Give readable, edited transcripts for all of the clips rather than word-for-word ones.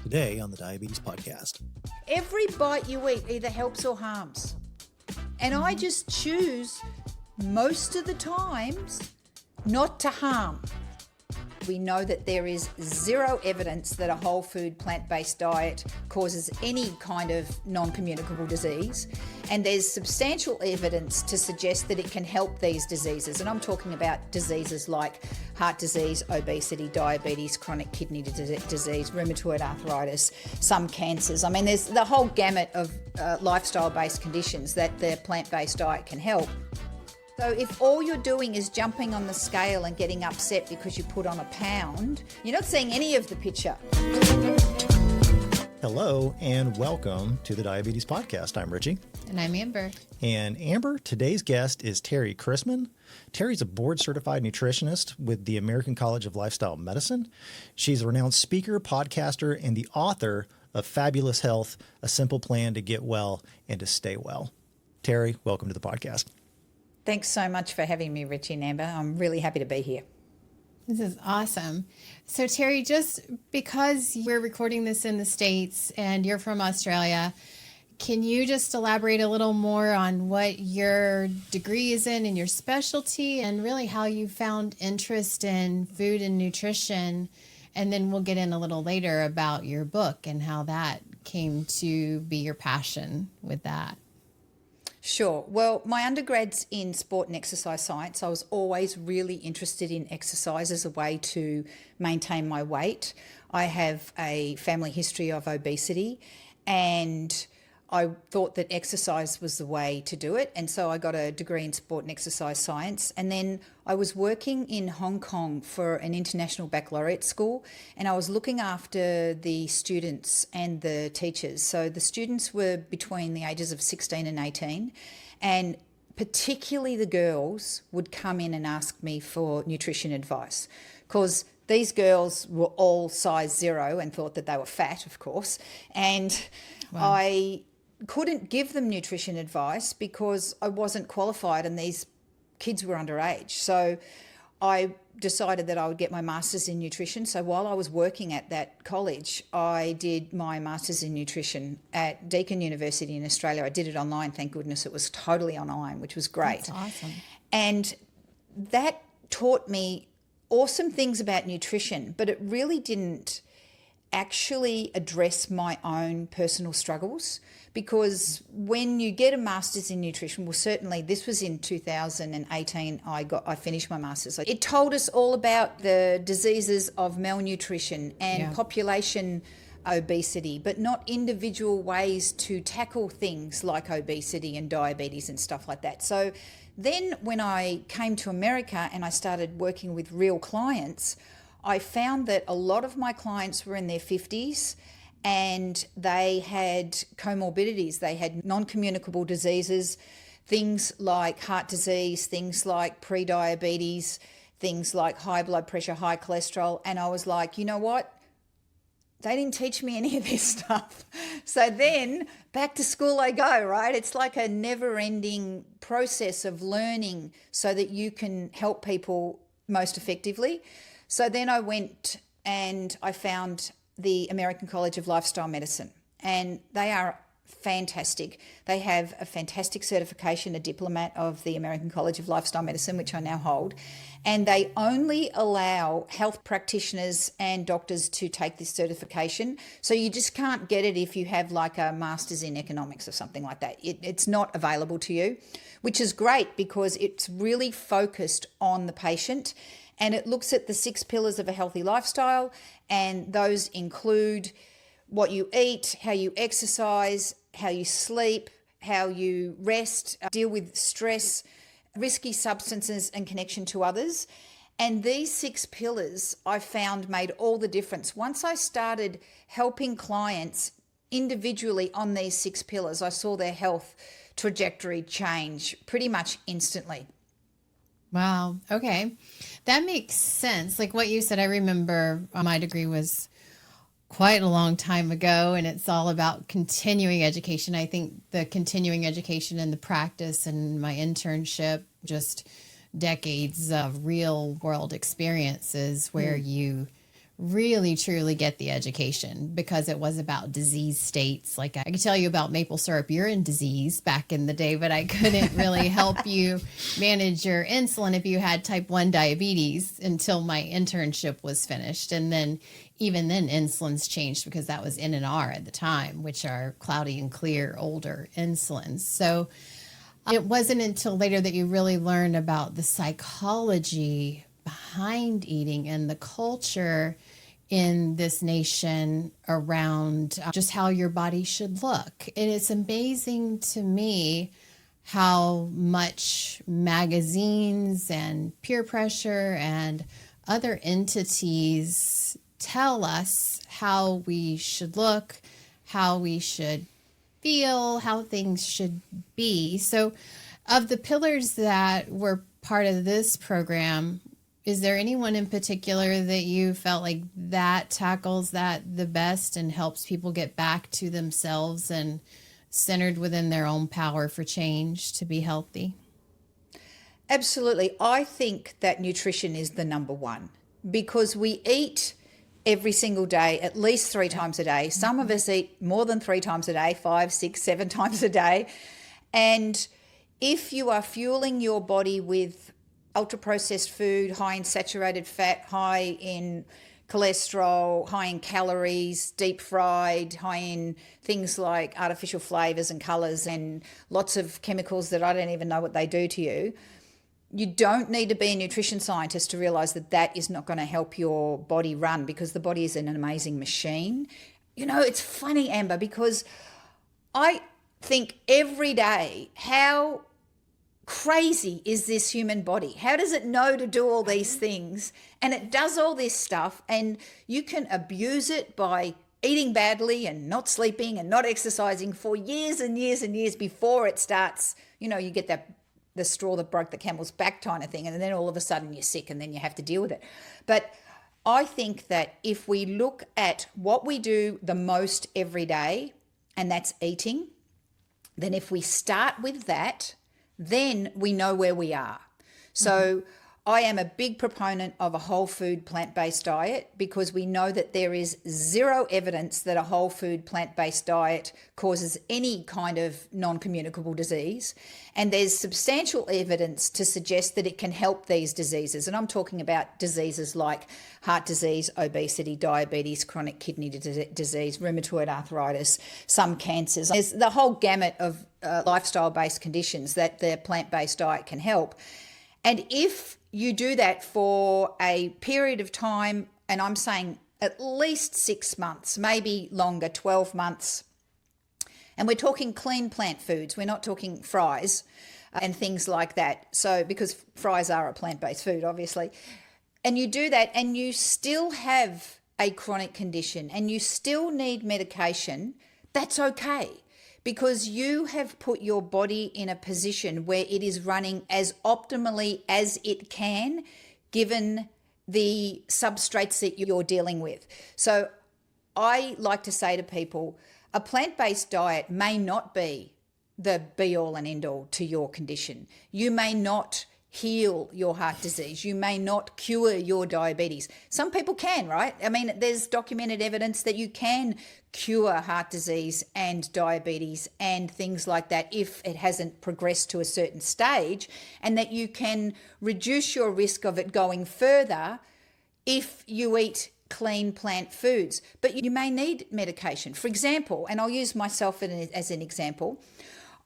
Today on the Diabetes Podcast. Every bite you eat either helps or harms. And I just choose most of the times not to harm. We know that there is zero evidence that a whole food plant-based diet causes any kind of non-communicable disease. And there's substantial evidence to suggest that it can help these diseases. And I'm talking about diseases like heart disease, obesity, diabetes, chronic kidney disease, rheumatoid arthritis, some cancers. I mean, there's the whole gamut of lifestyle-based conditions that the plant-based diet can help. So if all you're doing is jumping on the scale and getting upset because you put on a pound, you're not seeing any of the picture. Hello and welcome to the Diabetes Podcast. I'm Richie. And I'm Amber. And Amber, today's guest is Terri Chrisman. Terri's a board-certified nutritionist with the American College of Lifestyle Medicine. She's a renowned speaker, podcaster, and the author of Fabulous Health, A Simple Plan to Get Well and to Stay Well. Terri, welcome to the podcast. Thanks so much for having me, Richie and Amber. I'm really happy to be here. This is awesome. So Terri, just because we're recording this in the States and you're from Australia, can you just elaborate a little more on what your degree is in and your specialty and really how you found interest in food and nutrition? And then we'll get in a little later about your book and how that came to be your passion with that. Sure. Well, my undergrad's in sport and exercise science. I was always really interested in exercise as a way to maintain my weight. I have a family history of obesity and I thought that exercise was the way to do it. And so I got a degree in sport and exercise science. And then I was working in Hong Kong for an international baccalaureate school. And I was looking after the students and the teachers. So the students were between the ages of 16 and 18. And particularly the girls would come in and ask me for nutrition advice because these girls were all size 0 and thought that they were fat, of course. And wow. I couldn't give them nutrition advice because I wasn't qualified and these kids were underage. So I decided that I would get my master's in nutrition. So while I was working at that college, I did my master's in nutrition at Deakin University in Australia. I did it online, thank goodness. It was totally online, which was great. That's awesome. And that taught me awesome things about nutrition, but it really didn't actually address my own personal struggles, because when you get a master's in nutrition, well, certainly this was in 2018, I finished my master's. It told us all about the diseases of malnutrition and population obesity, but not individual ways to tackle things like obesity and diabetes and stuff like that. So then when I came to America and I started working with real clients, I found that a lot of my clients were in their 50s and they had comorbidities. They had non-communicable diseases, things like heart disease, things like pre-diabetes, things like high blood pressure, high cholesterol. And I was like, you know what? They didn't teach me any of this stuff. So then back to school I go, right? It's like a never-ending process of learning so that you can help people most effectively. So then I went and I found the American College of Lifestyle Medicine, and they are fantastic. They have a fantastic certification, a diplomat of the American College of Lifestyle Medicine, which I now hold, and they only allow health practitioners and doctors to take this certification. So you just can't get it if you have like a master's in economics or something like that. It's not available to you, which is great because it's really focused on the patient. And it looks at the 6 pillars of a healthy lifestyle, and those include what you eat, how you exercise, how you sleep, how you rest, deal with stress, risky substances, and connection to others. And these 6 pillars I found made all the difference. Once I started helping clients individually on these 6 pillars, I saw their health trajectory change pretty much instantly. Wow. Okay. That makes sense. Like what you said, I remember my degree was quite a long time ago, and it's all about continuing education. I think the continuing education and the practice and my internship, just decades of real world experiences where you really truly get the education, because it was about disease states. Like, I could tell you about maple syrup urine disease back in the day, but I couldn't really help you manage your insulin if you had type 1 diabetes until my internship was finished. And then even then insulins changed, because that was N&R at the time, which are cloudy and clear older insulins. So it wasn't until later that you really learned about the psychology behind eating and the culture in this nation around just how your body should look. And it's amazing to me how much magazines and peer pressure and other entities tell us how we should look, how we should feel, how things should be. So of the pillars that were part of this program, is there anyone in particular that you felt like that tackles that the best and helps people get back to themselves and centered within their own power for change to be healthy? Absolutely. I think that nutrition is the number one, because we eat every single day, at least 3 times a day. Some of us eat more than 3 times a day, 5, 6, 7 times a day. And if you are fueling your body with ultra-processed food, high in saturated fat, high in cholesterol, high in calories, deep fried, high in things like artificial flavors and colors and lots of chemicals that I don't even know what they do to you, you don't need to be a nutrition scientist to realize that that is not going to help your body run, because the body is an amazing machine. You know, it's funny, Amber, because I think every day, how crazy is this human body? How does it know to do all these things? And it does all this stuff, and you can abuse it by eating badly and not sleeping and not exercising for years and years and years before it starts, you know, you get the straw that broke the camel's back kind of thing, and then all of a sudden you're sick and then you have to deal with it. But I think that if we look at what we do the most every day, and that's eating, then if we start with that, then we know where we are. So I am a big proponent of a whole food plant-based diet, because we know that there is zero evidence that a whole food plant-based diet causes any kind of non-communicable disease. And there's substantial evidence to suggest that it can help these diseases. And I'm talking about diseases like heart disease, obesity, diabetes, chronic kidney disease, rheumatoid arthritis, some cancers. There's the whole gamut of lifestyle-based conditions that the plant-based diet can help. And if you do that for a period of time, and I'm saying at least 6 months, maybe longer, 12 months, and we're talking clean plant foods, we're not talking fries and things like that. So, because fries are a plant-based food, obviously. And you do that and you still have a chronic condition and you still need medication, that's okay. Because you have put your body in a position where it is running as optimally as it can, given the substrates that you're dealing with. So I like to say to people, a plant-based diet may not be the be-all and end-all to your condition. You may not heal your heart disease. You may not cure your diabetes. Some people can, right? I mean, there's documented evidence that you can cure heart disease and diabetes and things like that if it hasn't progressed to a certain stage, and that you can reduce your risk of it going further if you eat clean plant foods. But you may need medication. For example, and I'll use myself as an example,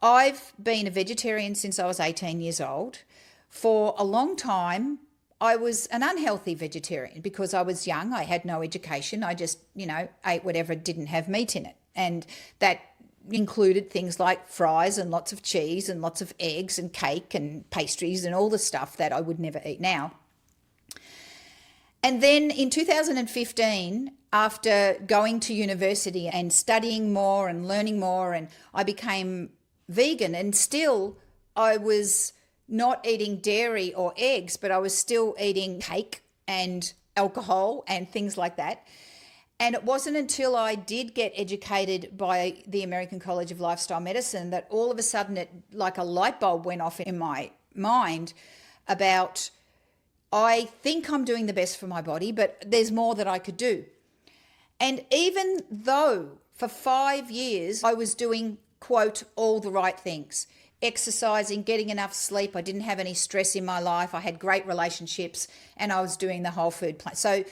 I've been a vegetarian since I was 18 years old. For a long time, I was an unhealthy vegetarian because I was young. I had no education. I just, ate whatever didn't have meat in it. And that included things like fries and lots of cheese and lots of eggs and cake and pastries and all the stuff that I would never eat now. And then in 2015, after going to university and studying more and learning more, and I became vegan, and still I was not eating dairy or eggs, but I was still eating cake and alcohol and things like that. And it wasn't until I did get educated by the American College of Lifestyle Medicine that all of a sudden like a light bulb went off in my mind about I think I'm doing the best for my body, but there's more that I could do. And even though for 5 years I was doing, quote, all the right things, exercising, getting enough sleep, I didn't have any stress in my life, I had great relationships, and I was doing the whole food plan. So,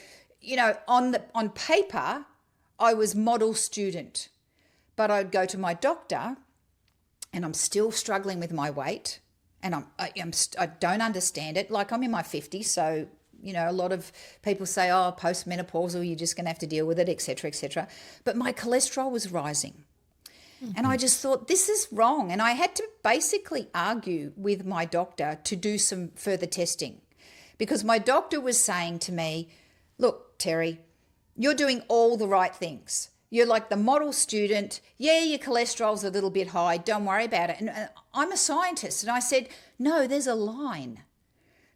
on paper, I was model student, but I'd go to my doctor and I'm still struggling with my weight. And I don't understand it. Like, I'm in my 50s, so, a lot of people say, oh, postmenopausal, you're just going to have to deal with it, et cetera, et cetera. But my cholesterol was rising. Mm-hmm. And I just thought, this is wrong. And I had to basically argue with my doctor to do some further testing, because my doctor was saying to me, look, Terri, you're doing all the right things. You're like the model student. Yeah, your cholesterol's a little bit high. Don't worry about it. And I'm a scientist. And I said, no, there's a line.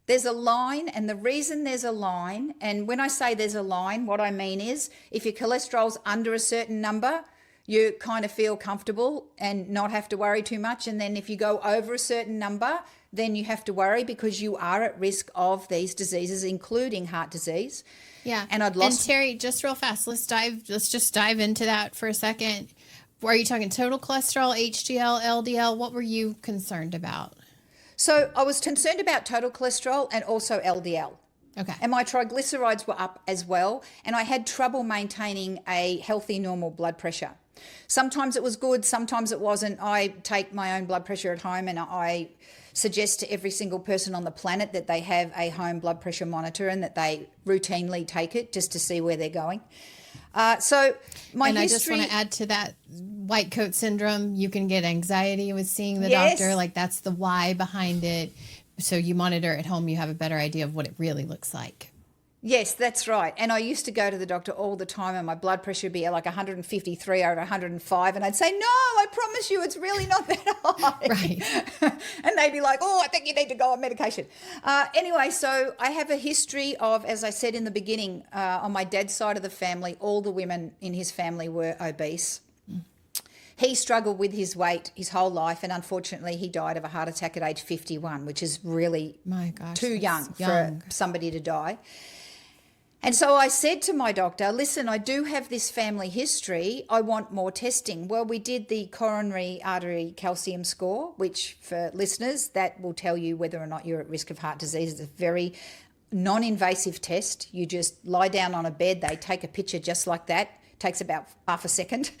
There's a line. And the reason there's a line, and when I say there's a line, what I mean is if your cholesterol's under a certain number, you kind of feel comfortable and not have to worry too much. And then if you go over a certain number, then you have to worry because you are at risk of these diseases, including heart disease. Yeah. And Terri, just real fast, let's just dive into that for a second. Are you talking total cholesterol, HDL, LDL? What were you concerned about? So I was concerned about total cholesterol and also LDL. Okay. And my triglycerides were up as well. And I had trouble maintaining a healthy, normal blood pressure. Sometimes it was good, sometimes it wasn't. I take my own blood pressure at home, and I suggest to every single person on the planet that they have a home blood pressure monitor and that they routinely take it just to see where they're going. So my and history... I just want to add to that, white coat syndrome, you can get anxiety with seeing the Yes. doctor. Like, that's the why behind it. So you monitor at home, you have a better idea of what it really looks like. Yes, that's right. And I used to go to the doctor all the time and my blood pressure would be like 153 over 105. And I'd say, no, I promise you it's really not that high. Right. And they'd be like, oh, I think you need to go on medication. Anyway, so I have a history of, as I said in the beginning, on my dad's side of the family, all the women in his family were obese. He struggled with his weight his whole life, and unfortunately he died of a heart attack at age 51, which is really too young for somebody to die. And so I said to my doctor, listen, I do have this family history. I want more testing. Well, we did the coronary artery calcium score, which for listeners, that will tell you whether or not you're at risk of heart disease. It's a very non-invasive test. You just lie down on a bed. They take a picture just like that. Takes about half a second,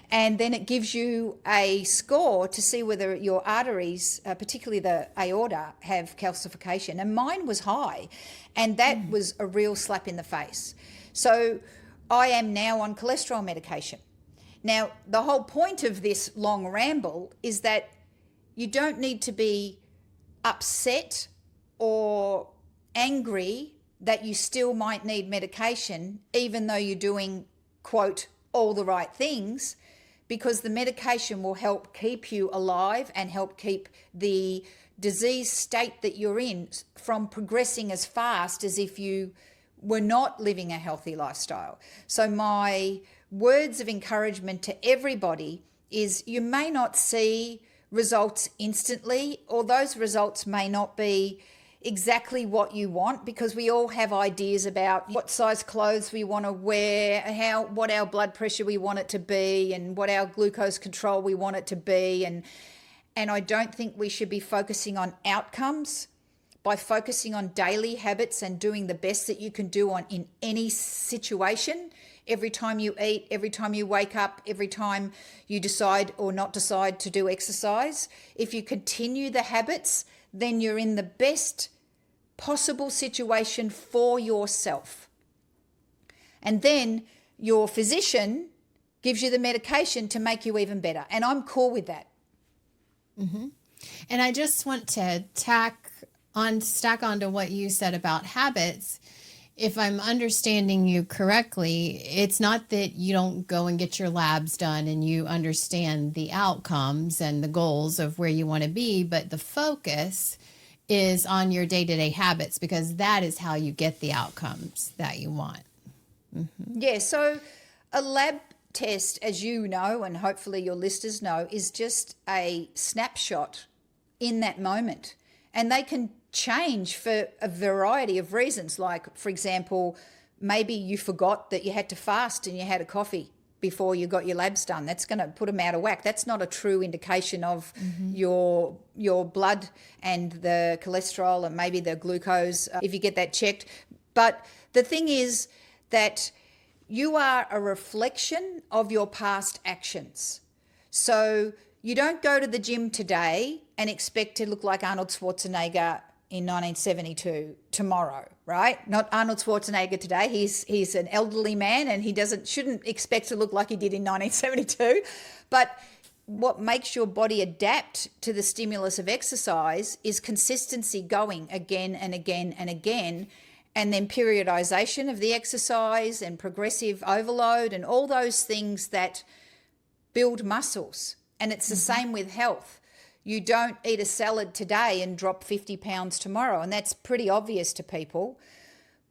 and then it gives you a score to see whether your arteries, particularly the aorta, have calcification. And mine was high, and that was a real slap in the face. So I am now on cholesterol medication. Now, the whole point of this long ramble is that you don't need to be upset or angry that you still might need medication, even though you're doing, quote, all the right things, because the medication will help keep you alive and help keep the disease state that you're in from progressing as fast as if you were not living a healthy lifestyle. So my words of encouragement to everybody is you may not see results instantly, or those results may not be exactly what you want, because we all have ideas about what size clothes we want to wear, what our blood pressure we want it to be, and what our glucose control we want it to be. And I don't think we should be focusing on outcomes. By focusing on daily habits and doing the best that you can do in any situation, every time you eat, every time you wake up, every time you decide or not decide to do exercise, if you continue the habits, then you're in the best possible situation for yourself. And then your physician gives you the medication to make you even better. And I'm cool with that. Mm-hmm. And I just want to stack onto what you said about habits. If I'm understanding you correctly, it's not that you don't go and get your labs done and you understand the outcomes and the goals of where you want to be, but the focus is on your day-to-day habits, because that is how you get the outcomes that you want. Mm-hmm. Yeah, so a lab test, as you know, and hopefully your listeners know, is just a snapshot in that moment. And they can change for a variety of reasons. Like, for example, maybe you forgot that you had to fast and you had a coffee before you got your labs done. That's going to put them out of whack. That's not a true indication of your blood and the cholesterol and maybe the glucose, if you get that checked. But the thing is that you are a reflection of your past actions. So you don't go to the gym today and expect to look like Arnold Schwarzenegger in 1972 tomorrow, right? Not Arnold Schwarzenegger today. He's an elderly man and he shouldn't expect to look like he did in 1972. But what makes your body adapt to the stimulus of exercise is consistency, going again and again and again, and then periodization of the exercise and progressive overload and all those things that build muscles. And it's the same with health. You don't eat a salad today and drop 50 pounds tomorrow, and that's pretty obvious to people.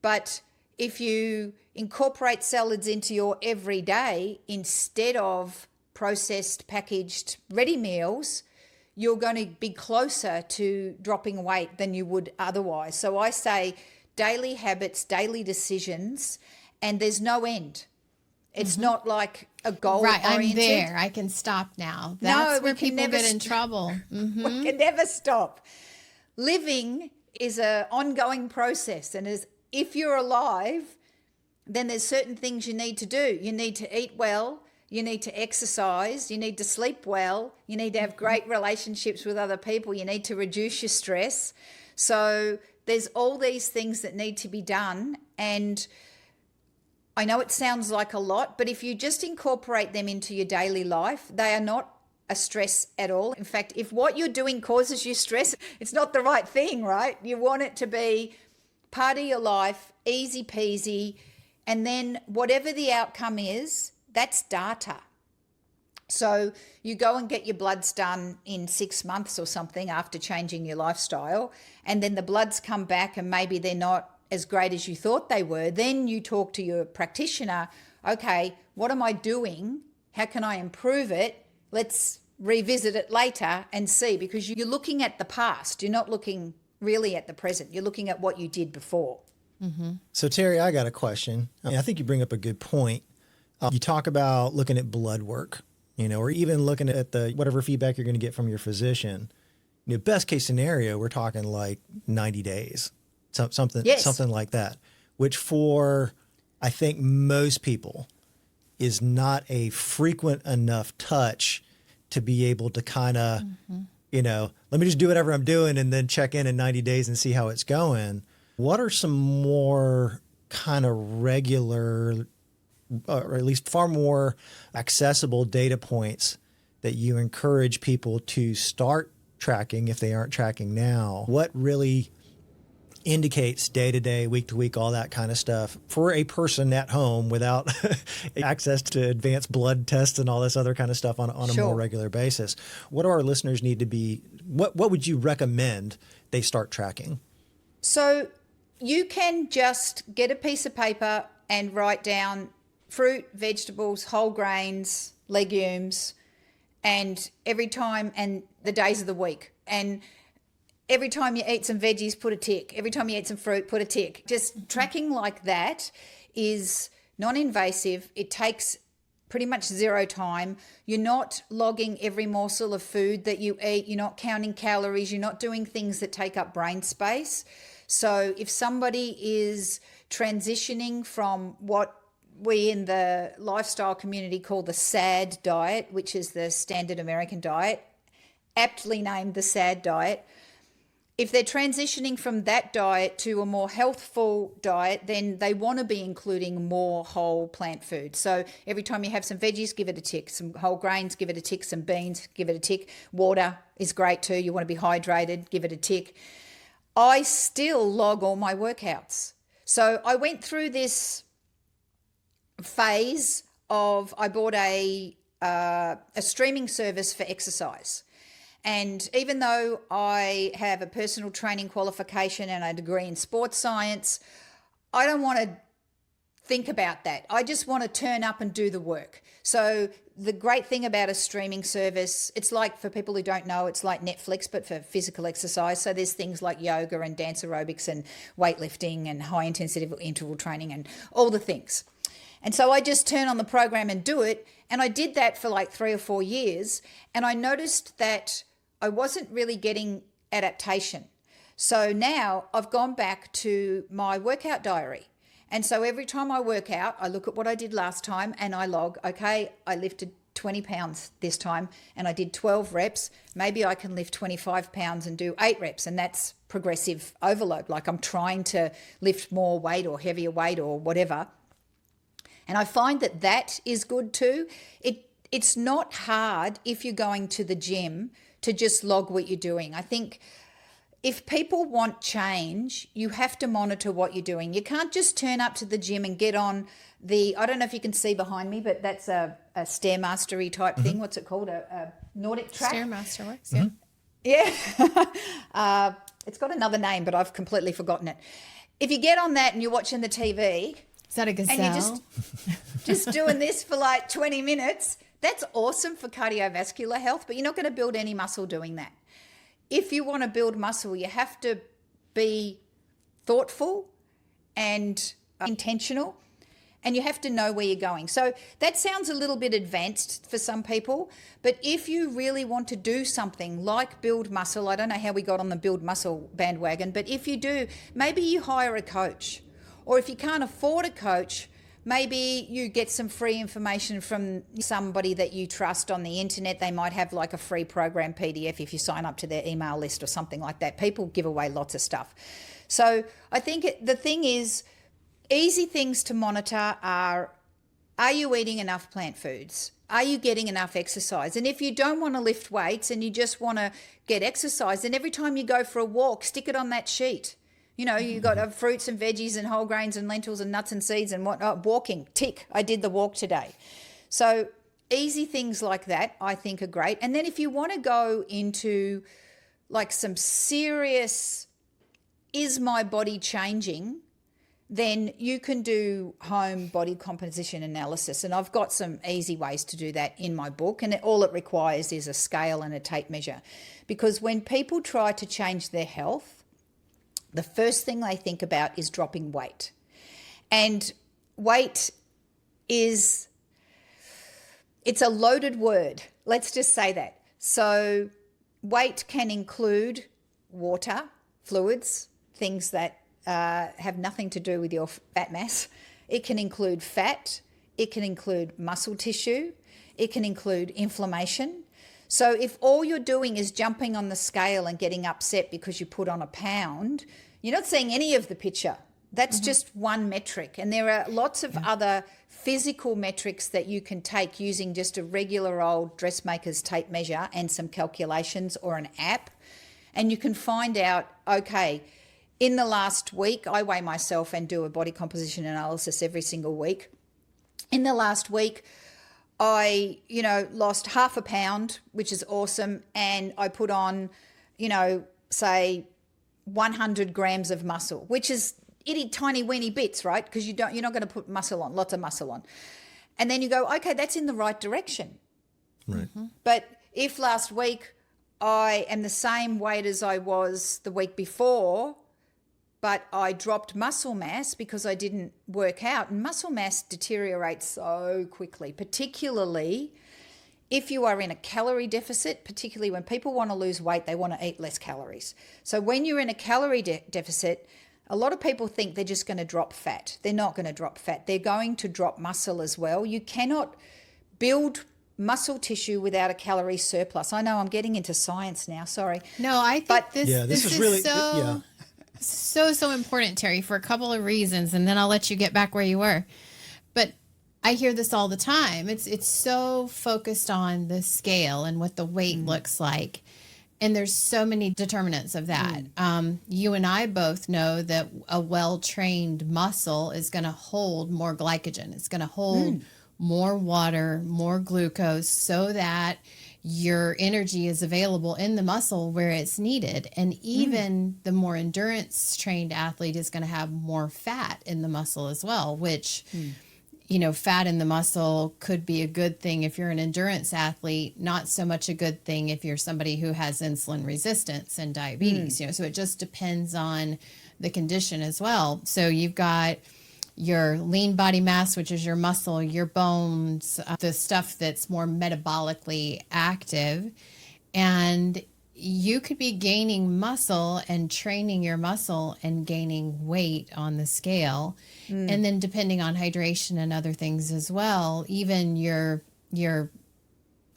But if you incorporate salads into your everyday instead of processed, packaged, ready meals, you're going to be closer to dropping weight than you would otherwise. So I say daily habits, daily decisions, and there's no end. It's not like a goal Right, oriented. I'm there. I can stop now. That's where people get in trouble. We can never stop. Living is an ongoing process, and if you're alive, then there's certain things you need to do. You need to eat well, you need to exercise, you need to sleep well, you need to have great relationships with other people, you need to reduce your stress. So there's all these things that need to be done, and I know it sounds like a lot, but if you just incorporate them into your daily life, they are not a stress at all. In fact, if what you're doing causes you stress, it's not the right thing, right? You want it to be part of your life, easy peasy, and then whatever the outcome is, that's data. So you go and get your bloods done in 6 months or something after changing your lifestyle, and then the bloods come back and maybe they're not as great as you thought they were. Then you talk to your practitioner, okay, what am I doing? How can I improve it? Let's revisit it later and see, because you're looking at the past. You're not looking really at the present. You're looking at what you did before. So Terri, I got a question. I think you bring up a good point. You talk about looking at blood work, or even looking at the whatever feedback you're going to get from your physician. Best case scenario, we're talking like 90 days. Something like that, which for, I think, most people is not a frequent enough touch to be able to kind of, let me just do whatever I'm doing and then check in 90 days and see how it's going. What are some more kind of regular, or at least far more accessible data points that you encourage people to start tracking if they aren't tracking now? What really indicates day to day, week to week, all that kind of stuff for a person at home without access to advanced blood tests and all this other kind of stuff on a more regular basis? What do our listeners need to be, what would you recommend they start tracking? So you can just get a piece of paper and write down fruit, vegetables, whole grains, legumes, and every time, and the days of the week. And every time you eat some veggies, put a tick. Every time you eat some fruit, put a tick. Just tracking like that is non-invasive. It takes pretty much zero time. You're not logging every morsel of food that you eat. You're not counting calories. You're not doing things that take up brain space. So if somebody is transitioning from what we in the lifestyle community call the SAD diet, which is the standard American diet, aptly named the SAD diet, if they're transitioning from that diet to a more healthful diet, then they want to be including more whole plant food. So every time you have some veggies, give it a tick. Some whole grains, give it a tick. Some beans, give it a tick. Water is great too. You want to be hydrated, give it a tick. I still log all my workouts. So I went through this phase of, I bought a streaming service for exercise. And even though I have a personal training qualification and a degree in sports science, I don't want to think about that. I just want to turn up and do the work. So the great thing about a streaming service, it's like, for people who don't know, it's like Netflix, but for physical exercise. So there's things like yoga and dance aerobics and weightlifting and high intensity interval training and all the things. And so I just turn on the program and do it. And I did that for like 3 or 4 years. And I noticed that I wasn't really getting adaptation. So now I've gone back to my workout diary. And so every time I work out, I look at what I did last time and I log, okay, I lifted 20 pounds this time and I did 12 reps. Maybe I can lift 25 pounds and do 8 reps. And that's progressive overload. Like I'm trying to lift more weight or heavier weight or whatever. And I find that that is good too. It's not hard if you're going to the gym to just log what you're doing. I think if people want change, you have to monitor what you're doing. You can't just turn up to the gym and get on I don't know if you can see behind me, but that's a Stairmastery type thing. What's it called? A Nordic track? Stairmaster works, yeah. Yeah. It's got another name, but I've completely forgotten it. If you get on that and you're watching the TV... Is that a gazelle? And you're just doing this for like 20 minutes, that's awesome for cardiovascular health, but you're not going to build any muscle doing that. If you want to build muscle, you have to be thoughtful and intentional, and you have to know where you're going. So that sounds a little bit advanced for some people, but if you really want to do something like build muscle, I don't know how we got on the build muscle bandwagon, but if you do, maybe you hire a coach. Or if you can't afford a coach, maybe you get some free information from somebody that you trust on the internet. They might have like a free program PDF if you sign up to their email list or something like that. People give away lots of stuff. So I think the thing is, easy things to monitor are you eating enough plant foods? Are you getting enough exercise? And if you don't want to lift weights and you just want to get exercise, then every time you go for a walk, stick it on that sheet. You know, you got fruits and veggies and whole grains and lentils and nuts and seeds and whatnot. Walking, tick, I did the walk today. So easy things like that I think are great. And then if you want to go into like some serious, is my body changing, then you can do home body composition analysis. And I've got some easy ways to do that in my book. And all it requires is a scale and a tape measure. Because when people try to change their health, the first thing they think about is dropping weight. And weight it's a loaded word. Let's just say that. So weight can include water, fluids, things that have nothing to do with your fat mass. It can include fat. It can include muscle tissue. It can include inflammation. So if all you're doing is jumping on the scale and getting upset because you put on a pound, you're not seeing any of the picture. That's just one metric. And there are lots of other physical metrics that you can take using just a regular old dressmaker's tape measure and some calculations or an app. And you can find out, okay, in the last week, I weigh myself and do a body composition analysis every single week. In the last week, I, lost 0.5 pound, which is awesome. And I put on, say 100 grams of muscle, which is itty tiny weeny bits, right? Because you're not going to put muscle on, lots of muscle on. And then you go, okay, that's in the right direction. Right. But if last week I am the same weight as I was the week before, but I dropped muscle mass because I didn't work out, and muscle mass deteriorates so quickly, particularly if you are in a calorie deficit, particularly when people want to lose weight, they want to eat less calories. So when you're in a calorie deficit, a lot of people think they're just going to drop fat. They're not going to drop fat. They're going to drop muscle as well. You cannot build muscle tissue without a calorie surplus. I know I'm getting into science now, sorry. No, I think this is really so important, Terri, for a couple of reasons, and then I'll let you get back where you were. But I hear this all the time. It's so focused on the scale and what the weight looks like. And there's so many determinants of that. You and I both know that a well-trained muscle is going to hold more glycogen. It's going to hold more water, more glucose, so that your energy is available in the muscle where it's needed. And even the more endurance trained athlete is going to have more fat in the muscle as well, which, you know, fat in the muscle could be a good thing if you're an endurance athlete, not so much a good thing if you're somebody who has insulin resistance and diabetes, you know, so it just depends on the condition as well. So you've got your lean body mass, which is your muscle, your bones, the stuff that's more metabolically active. And you could be gaining muscle and training your muscle and gaining weight on the scale. And then depending on hydration and other things as well, even your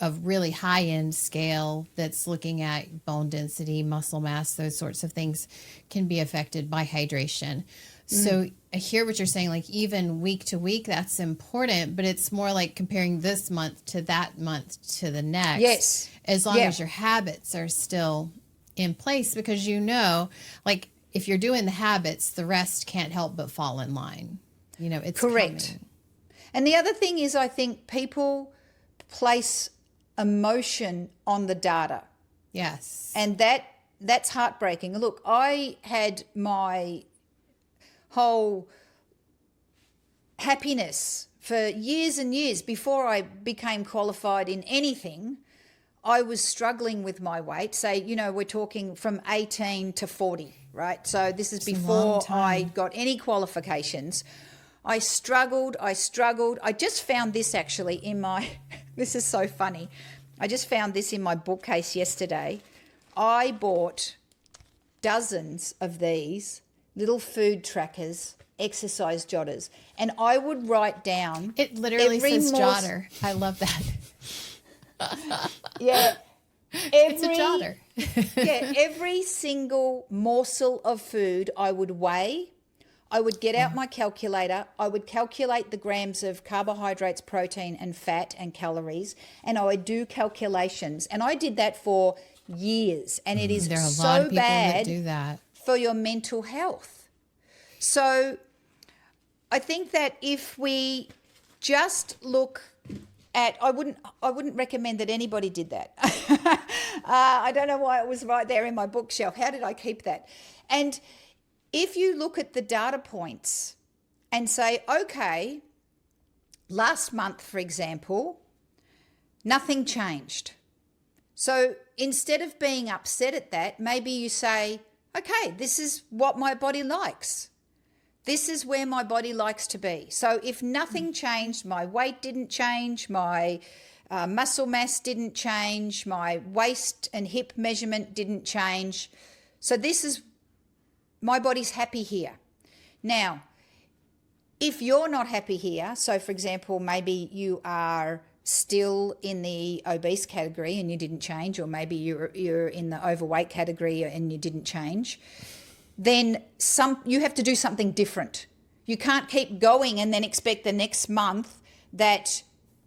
a really high end scale that's looking at bone density, muscle mass, those sorts of things can be affected by hydration. So I hear what you're saying, like even week to week, that's important, but it's more like comparing this month to that month to the next. Yes. As long as your habits are still in place, because you know, like if you're doing the habits, the rest can't help but fall in line. You know, it's correct. coming. And the other thing is, I think people place emotion on the data. Yes. And that's heartbreaking. Look, I had my whole happiness for years and years before I became qualified in anything. I was struggling with my weight. Say, you know, we're talking from 18 to 40, right? So this is before I got any qualifications. I struggled. I just found this actually in my, this is so funny. I just found this in my bookcase yesterday. I bought dozens of these little food trackers, exercise jotters, and I would write down. It literally says jotter. I love that. Yeah. It's a jotter. Yeah, every single morsel of food I would weigh. I would get out my calculator. I would calculate the grams of carbohydrates, protein, and fat and calories, and I would do calculations. And I did that for years, and it is There are a so lot of people bad that do that. for your mental health. So I think that if we just look at, I wouldn't recommend that anybody did that. I don't know why it was right there in my bookshelf. How did I keep that? And if you look at the data points and say, okay, last month, for example, nothing changed. So instead of being upset at that, maybe you say, okay, this is what my body likes. This is where my body likes to be. So if nothing changed, my weight didn't change, my muscle mass didn't change, my waist and hip measurement didn't change. So this is, my body's happy here. Now, if you're not happy here, so for example, maybe you are still in the obese category and you didn't change, or maybe you're in the overweight category and you didn't change, then you have to do something different. You can't keep going and then expect the next month that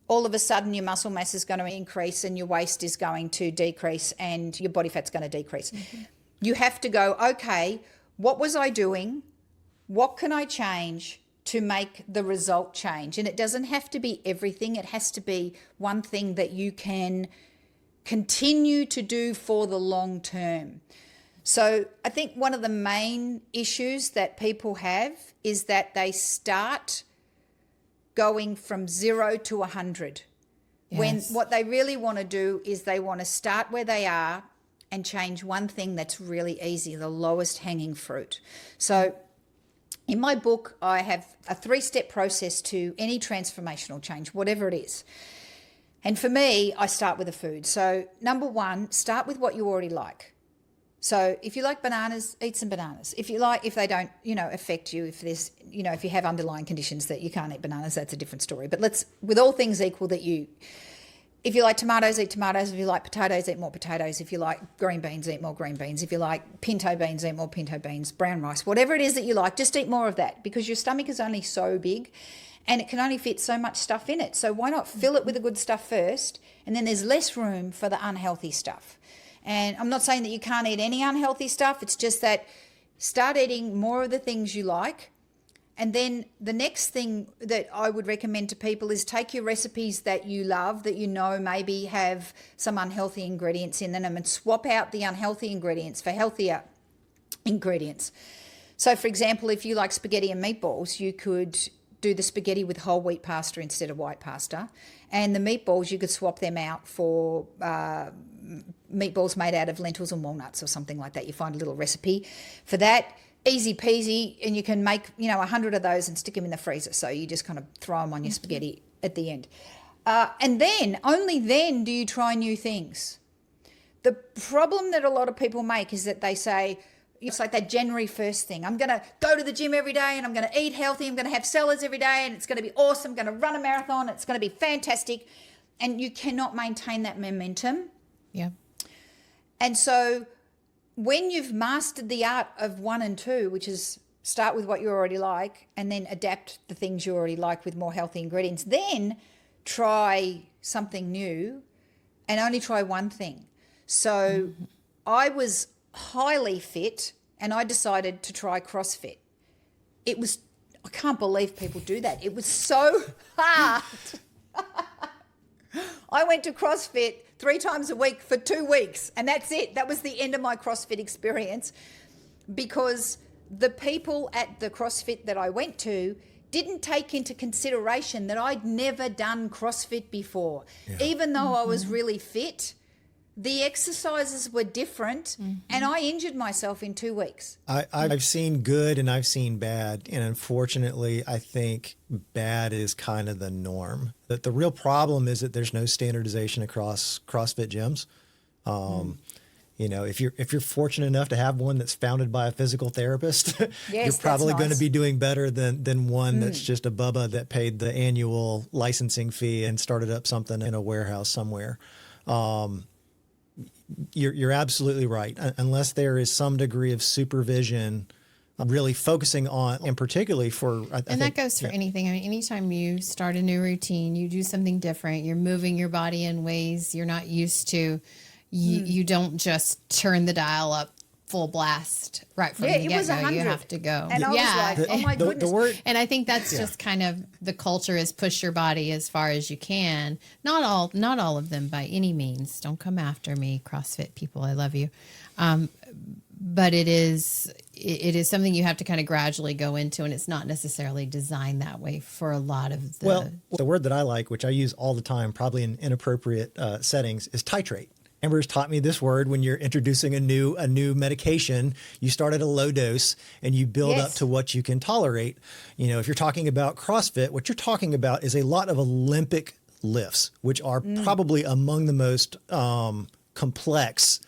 all of a sudden your muscle mass is going to increase and your waist is going to decrease and your body fat's going to decrease. Mm-hmm. You have to go, okay, what was I doing? What can I change to make the result change? And it doesn't have to be everything. It has to be one thing that you can continue to do for the long term. So I think one of the main issues that people have is that they start going from 0 to 100. Yes. When what they really want to do is they want to start where they are and change one thing that's really easy, the lowest hanging fruit. So in my book, I have a 3-step process to any transformational change, whatever it is. And for me, I start with the food. So number 1, start with what you already like. So if you like bananas, eat some bananas. If they don't, affect you, if there's, if you have underlying conditions that you can't eat bananas, that's a different story. But with all things equal, if you like tomatoes, eat tomatoes. If you like potatoes, eat more potatoes. If you like green beans, eat more green beans. If you like pinto beans, eat more pinto beans. Brown rice, whatever it is that you like, just eat more of that, because your stomach is only so big and it can only fit so much stuff in it. So why not fill it with the good stuff first, and then there's less room for the unhealthy stuff. And I'm not saying that you can't eat any unhealthy stuff. It's just that start eating more of the things you like, And then the next thing that I would recommend to people is take your recipes that you love, that you know maybe have some unhealthy ingredients in them, and swap out the unhealthy ingredients for healthier ingredients. So, for example, if you like spaghetti and meatballs, you could do the spaghetti with whole wheat pasta instead of white pasta. And the meatballs, you could swap them out for meatballs made out of lentils and walnuts or something like that. You find a little recipe for that. Easy peasy, and you can make 100 of those and stick them in the freezer. So you just kind of throw them on your spaghetti at the end, and then only then do you try new things. The problem that a lot of people make is that they say it's like that January 1st thing. I'm going to go to the gym every day and I'm going to eat healthy. I'm going to have salads every day and it's going to be awesome. I'm going to run a marathon. It's going to be fantastic, and you cannot maintain that momentum. Yeah. And so when you've mastered the art of 1 and 2, which is start with what you already like and then adapt the things you already like with more healthy ingredients, then try something new and only try one thing. So I was highly fit and I decided to try CrossFit. I can't believe people do that. It was so hard. I went to CrossFit 3 times a week for 2 weeks, and that's it. That was the end of my CrossFit experience, because the people at the CrossFit that I went to didn't take into consideration that I'd never done CrossFit before. Yeah. Even though I was really fit, the exercises were different, and I injured myself in 2 weeks. I've seen good and I've seen bad, and unfortunately, I think bad is kind of the norm. That the real problem is that there's no standardization across CrossFit gyms. If you're fortunate enough to have one that's founded by a physical therapist, you're probably going to be doing better than one that's just a bubba that paid the annual licensing fee and started up something in a warehouse somewhere. You're absolutely right. Unless there is some degree of supervision, really focusing on, and particularly for, that goes for anything. I mean, anytime you start a new routine, you do something different, you're moving your body in ways you're not used to. You don't just turn the dial up full blast right from the get-go. You have to go. And I was like, oh my goodness. And I think that's just kind of the culture, is push your body as far as you can. Not all of them by any means. Don't come after me, CrossFit people. I love you. But it is something you have to kind of gradually go into, and it's not necessarily designed that way for a lot of the... Well, the word that I like, which I use all the time, probably in inappropriate settings, is titrate. Amber's taught me this word. When you're introducing a new medication, you start at a low dose and you build up to what you can tolerate. If you're talking about CrossFit, what you're talking about is a lot of Olympic lifts, which are probably among the most complex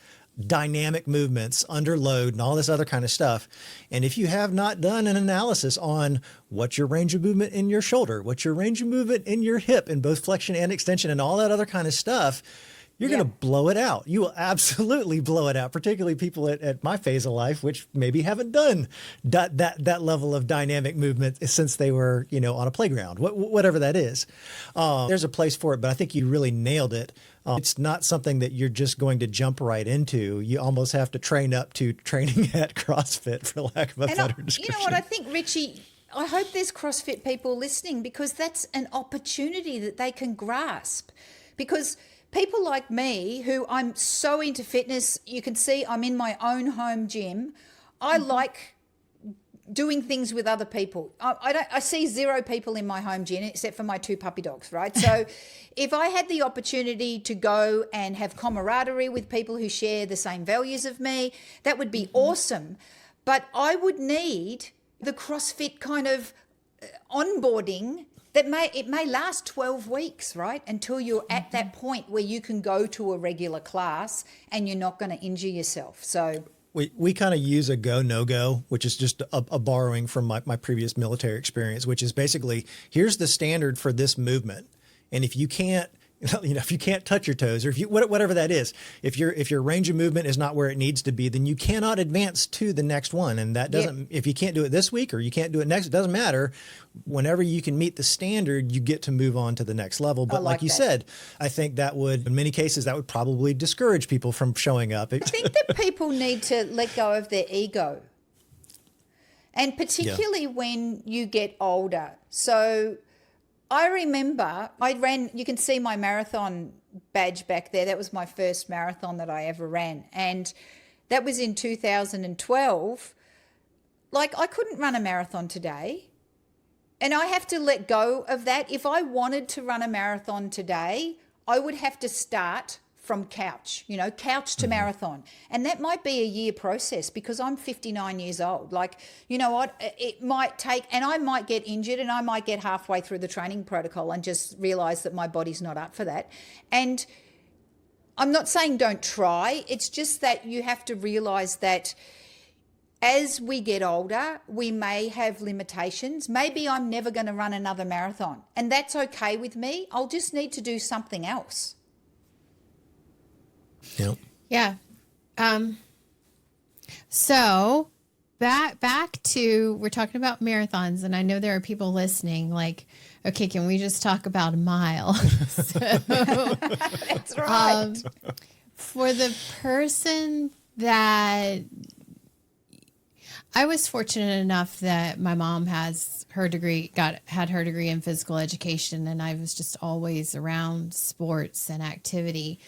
dynamic movements under load and all this other kind of stuff. And if you have not done an analysis on what's your range of movement in your shoulder, what's your range of movement in your hip in both flexion and extension and all that other kind of stuff, you're going to blow it out. You will absolutely blow it out, particularly people at my phase of life, which maybe haven't done that level of dynamic movement since they were, on a playground, whatever that is. There's a place for it, but I think you really nailed it. It's not something that you're just going to jump right into. You almost have to train up to training at CrossFit, for lack of a better description. You know what I think, Richie? I hope there's CrossFit people listening, because that's an opportunity that they can grasp. Because people like me, who I'm so into fitness, you can see I'm in my own home gym. I like doing things with other people. I see 0 people in my home gym except for my 2 puppy dogs, right? So if I had the opportunity to go and have camaraderie with people who share the same values of me, that would be awesome. But I would need the CrossFit kind of onboarding that may last 12 weeks, right? Until you're at that point where you can go to a regular class and you're not going to injure yourself. So we kind of use a go, no go, which is just a borrowing from my previous military experience, which is basically, here's the standard for this movement. And if you can't, if you can't touch your toes, or if you, whatever that is, if your range of movement is not where it needs to be, then you cannot advance to the next one. And that doesn't, if you can't do it this week or you can't do it next, it doesn't matter. Whenever you can meet the standard, you get to move on to the next level. But like you said, I think that would, in many cases, that would probably discourage people from showing up. I think that people need to let go of their ego And particularly when you get older. So I remember I ran, you can see my marathon badge back there. That was my first marathon that I ever ran. And that was in 2012. Like, I couldn't run a marathon today. And I have to let go of that. If I wanted to run a marathon today, I would have to start from couch to marathon. And that might be a year process because I'm 59 years old. Like, you know what, it might take, and I might get injured and I might get halfway through the training protocol and just realize that my body's not up for that. And I'm not saying don't try. It's just that you have to realize that as we get older, we may have limitations. Maybe I'm never going to run another marathon, and that's okay with me. I'll just need to do something else. Yep. Yeah. So back to, we're talking about marathons, and I know there are people listening like, okay, can we just talk about a mile? That's right. For the person that, I was fortunate enough that my mom has her degree, had her degree in physical education, and I was just always around sports and activity.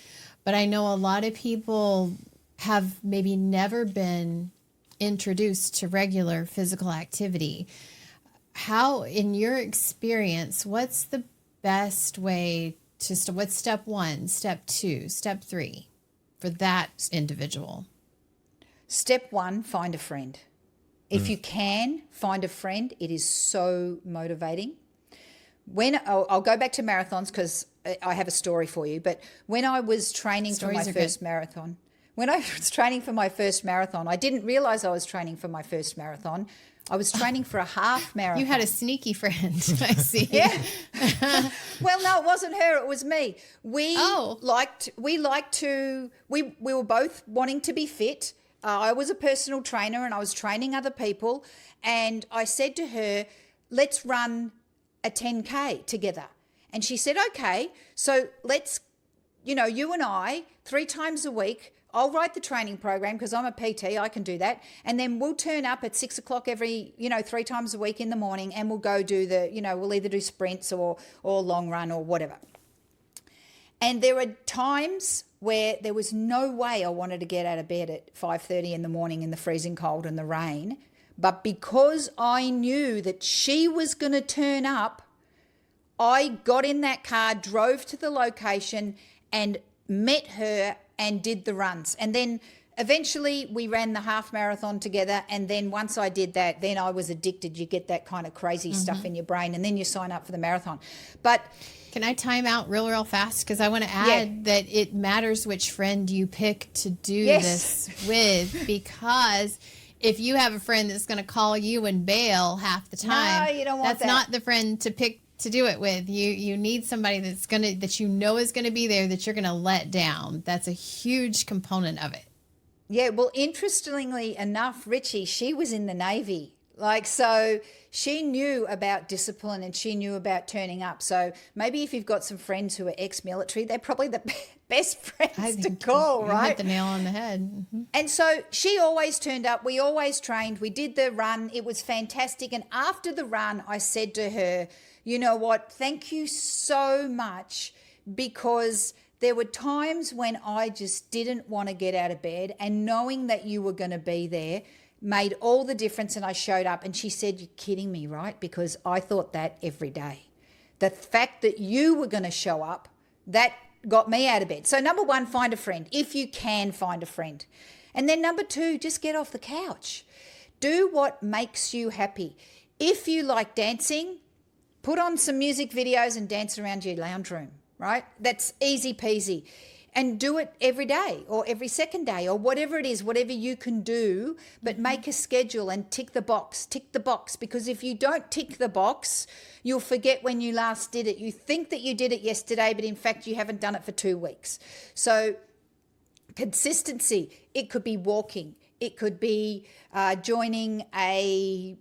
But I know a lot of people have maybe never been introduced to regular physical activity. How, in your experience, what's the best way to, what's step 1, step 2, step 3 for that individual? Step 1, find a friend. If you can find a friend, it is so motivating. When I'll go back to marathons because I have a story for you. But when I was training for my first marathon, I didn't realize I was training for my first marathon. I was training for a half marathon. You had a sneaky friend, I see. Yeah. Well, no, it wasn't her. It was me. We were both wanting to be fit. I was a personal trainer and I was training other people. And I said to her, let's run a 10K together. And she said, okay, so let's, you and I, 3 times a week, I'll write the training program because I'm a PT, I can do that. And then we'll turn up at 6 o'clock every, 3 times a week in the morning and we'll go do we'll either do sprints or long run or whatever. And there were times where there was no way I wanted to get out of bed at 5:30 in the morning in the freezing cold and the rain. But because I knew that she was going to turn up, I got in that car, drove to the location and met her and did the runs. And then eventually we ran the half marathon together. And then once I did that, then I was addicted. You get that kind of crazy stuff in your brain and then you sign up for the marathon. But can I time out real fast? Because I want to add that it matters which friend you pick to do this with, because if you have a friend that's going to call you and bail half the time, no, you don't want that's not the friend to pick to do it with. You need somebody that's that is going to be there, that you're going to let down. That's a huge component of it. Yeah, well, interestingly enough, Richie, she was in the Navy. So she knew about discipline and she knew about turning up. So maybe if you've got some friends who are ex-military, they're probably the best friends to call, right? You hit the nail on the head. Mm-hmm. And so she always turned up. We always trained. We did the run. It was fantastic. And after the run, I said to her, you know what, thank you so much, because there were times when I just didn't want to get out of bed, and knowing that you were going to be there made all the difference. And I showed up. And she said, you're kidding me, right? Because I thought that every day. The fact that you were going to show up, that got me out of bed. So number 1, find a friend, if you can find a friend. And then number 2, just get off the couch. Do what makes you happy. If you like dancing, put on some music videos and dance around your lounge room, right? That's easy peasy. And do it every day or every second day or whatever it is, whatever you can do, but make a schedule and tick the box, because if you don't tick the box, you'll forget when you last did it. You think that you did it yesterday, but in fact you haven't done it for 2 weeks. So consistency, it could be walking. It could be joining a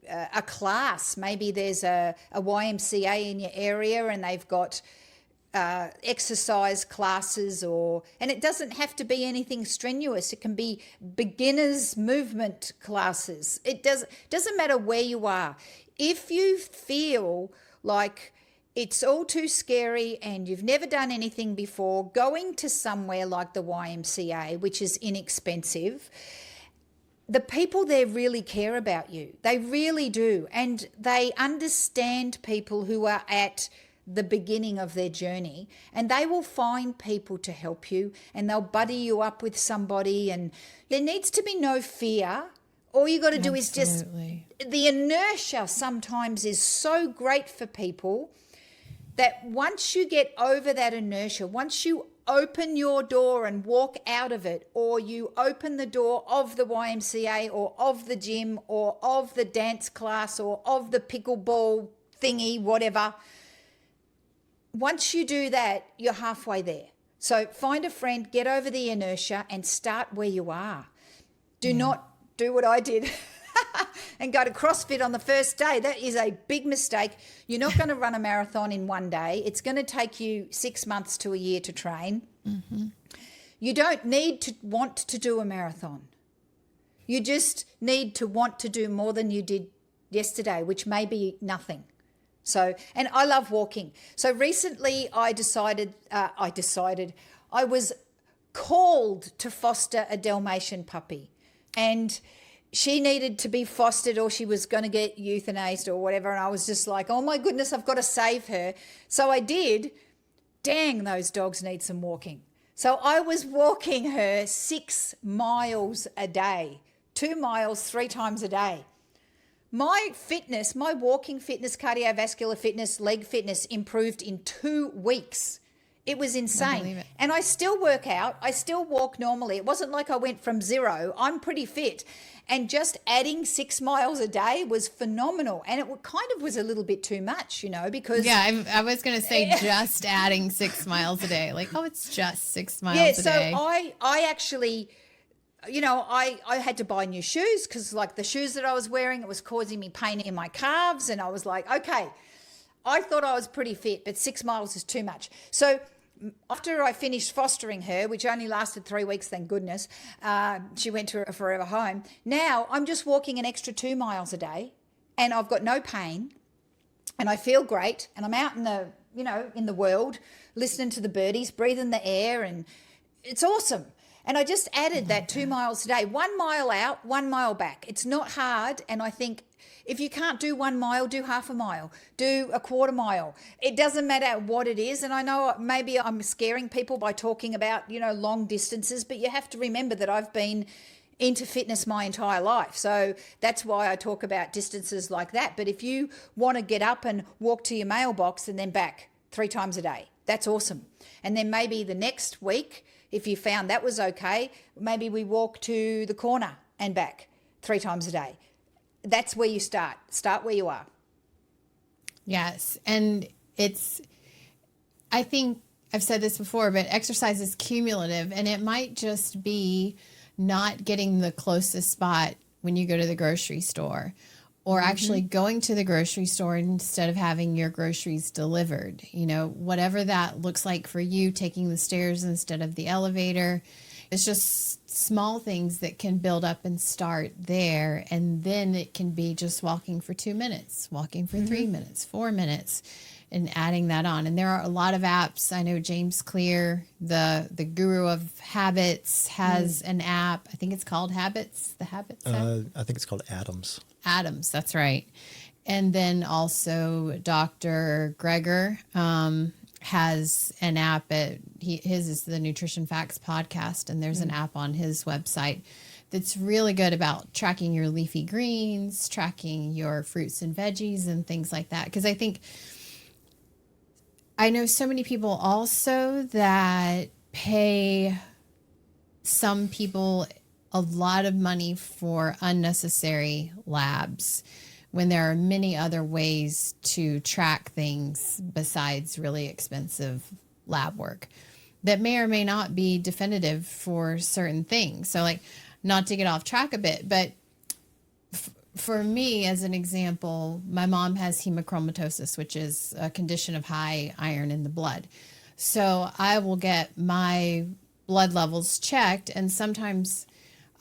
class. Maybe there's a YMCA in your area and they've got exercise classes, and it doesn't have to be anything strenuous. It can be beginners movement classes. It doesn't matter where you are. If you feel like it's all too scary and you've never done anything before, going to somewhere like the YMCA, which is inexpensive, the people there really care about you. They really do. And they understand people who are at the beginning of their journey, and they will find people to help you, and they'll buddy you up with somebody, and there needs to be no fear. All you got to do is just, the inertia sometimes is so great for people that once you get over that inertia, once you open your door and walk out of it, or you open the door of the YMCA or of the gym or of the dance class or of the pickleball thingy, whatever, once you do that, you're halfway there. So find a friend, get over the inertia, and start where you are. Do not do what I did and go to CrossFit on the first day. That is a big mistake. You're not going to run a marathon in one day. It's going to take you 6 months to a year to train. Mm-hmm. You don't need to want to do a marathon. You just need to want to do more than you did yesterday, which may be nothing. So, and I love walking. So recently I was called to foster a Dalmatian puppy, and she needed to be fostered or she was going to get euthanized or whatever. And I was just like, oh my goodness, I've got to save her. So I did. Dang, those dogs need some walking. So I was walking her 6 miles a day, 2 miles 3 times a day. My fitness, my walking fitness, cardiovascular fitness, leg fitness improved in 2 weeks. It was insane. And I still work out. I still walk normally. It wasn't like I went from 0. I'm pretty fit. And just adding 6 miles a day was phenomenal. And it kind of was a little bit too much, because... Yeah, I was going to say just adding 6 miles a day. Like, oh, it's just 6 miles a day. Yeah, so I actually... I had to buy new shoes because like the shoes that I was wearing, it was causing me pain in my calves. And I was like, okay, I thought I was pretty fit, but 6 miles is too much. So after I finished fostering her, which only lasted 3 weeks, thank goodness, she went to her forever home. Now I'm just walking an extra 2 miles a day and I've got no pain and I feel great. And I'm out in the world, listening to the birdies, breathing the air, and it's awesome. And I just added that 2 miles a day, 1 mile out, 1 mile back. It's not hard. And I think if you can't do 1 mile, do half a mile, do a quarter mile. It doesn't matter what it is. And I know maybe I'm scaring people by talking about, long distances, but you have to remember that I've been into fitness my entire life. So that's why I talk about distances like that. But if you want to get up and walk to your mailbox and then back 3 times a day, that's awesome. And then maybe the next week, if you found that was okay, maybe we walk to the corner and back 3 times a day. That's where you start. Start where you are. Yes. And I think I've said this before, but exercise is cumulative, and it might just be not getting the closest spot when you go to the grocery store, or actually going to the grocery store instead of having your groceries delivered. Whatever that looks like for you, taking the stairs instead of the elevator. It's just small things that can build up and start there. And then it can be just walking for 2 minutes, walking for 3 minutes, 4 minutes, and adding that on. And there are a lot of apps. I know James Clear, the guru of habits, has an app. I think it's called Habits, the Habits app. I think it's called Atoms. Atoms, that's right. And then also Dr. Greger has an app. His is the Nutrition Facts podcast, and there's an app on his website that's really good about tracking your leafy greens, tracking your fruits and veggies and things like that. Because I know so many people also that pay some people a lot of money for unnecessary labs when there are many other ways to track things besides really expensive lab work that may or may not be definitive for certain things. So not to get off track a bit, but for me, as an example, my mom has hemochromatosis, which is a condition of high iron in the blood. So I will get my blood levels checked, and sometimes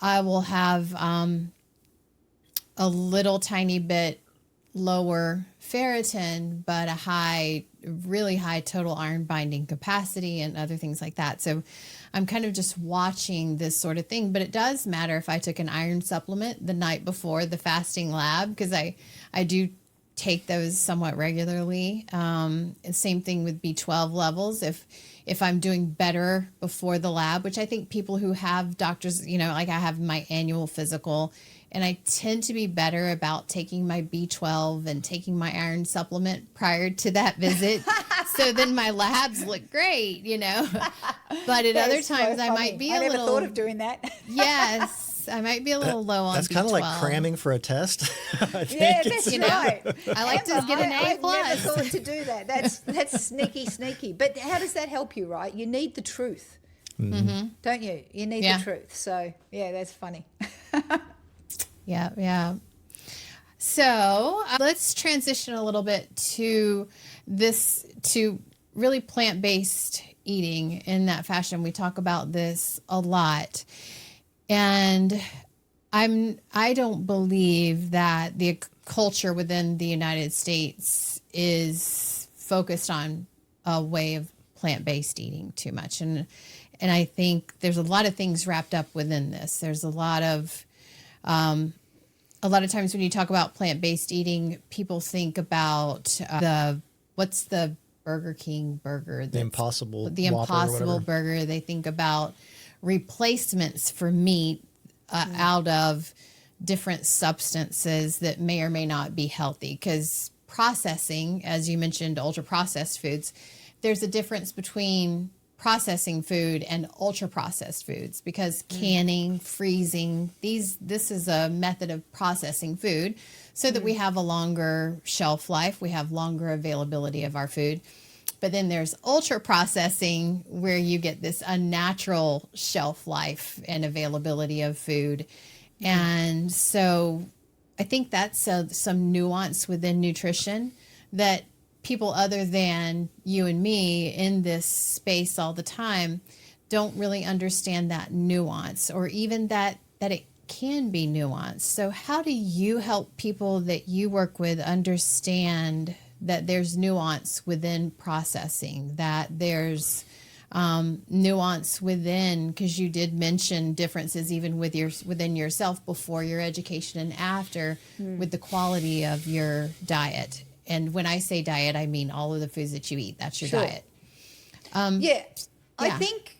I will have a little tiny bit lower ferritin, but a really high total iron binding capacity and other things like that. So I'm kind of just watching this sort of thing, but it does matter if I took an iron supplement the night before the fasting lab, because I do take those somewhat regularly. Same thing with B12 levels. If I'm doing better before the lab, which I think people who have doctors, like I have my annual physical, and I tend to be better about taking my B12 and taking my iron supplement prior to that visit. So then my labs look great, But at other times I might be a little... I never thought of doing that. Yes, I might be a little low on B12. That's kind of like cramming for a test. Yeah, that's right. I like to get an A+. I never thought to do that. That's sneaky. But how does that help you, right? You need the truth, don't you? You need the truth. So, yeah, that's funny. Yeah. So let's transition a little bit to really plant-based eating in that fashion. We talk about this a lot. And I don't believe that the culture within the United States is focused on a way of plant-based eating too much. And I think there's a lot of things wrapped up within this. There's a lot of times when you talk about plant-based eating, people think about what's the Burger King burger? The Impossible Burger. They think about replacements for meat out of different substances that may or may not be healthy. Because processing, as you mentioned, ultra-processed foods, there's a difference between processing food and ultra-processed foods, because canning, freezing, this is a method of processing food so that we have a longer shelf life, we have longer availability of our food. But then there's ultra-processing, where you get this unnatural shelf life and availability of food. And so I think that's some nuance within nutrition that people other than you and me in this space all the time don't really understand that nuance, or even that it can be nuanced. So how do you help people that you work with understand that there's nuance within processing, that there's nuance within, because you did mention differences even within yourself before your education and after, with the quality of your diet? And when I say diet, I mean all of the foods that you eat. That's your diet. I think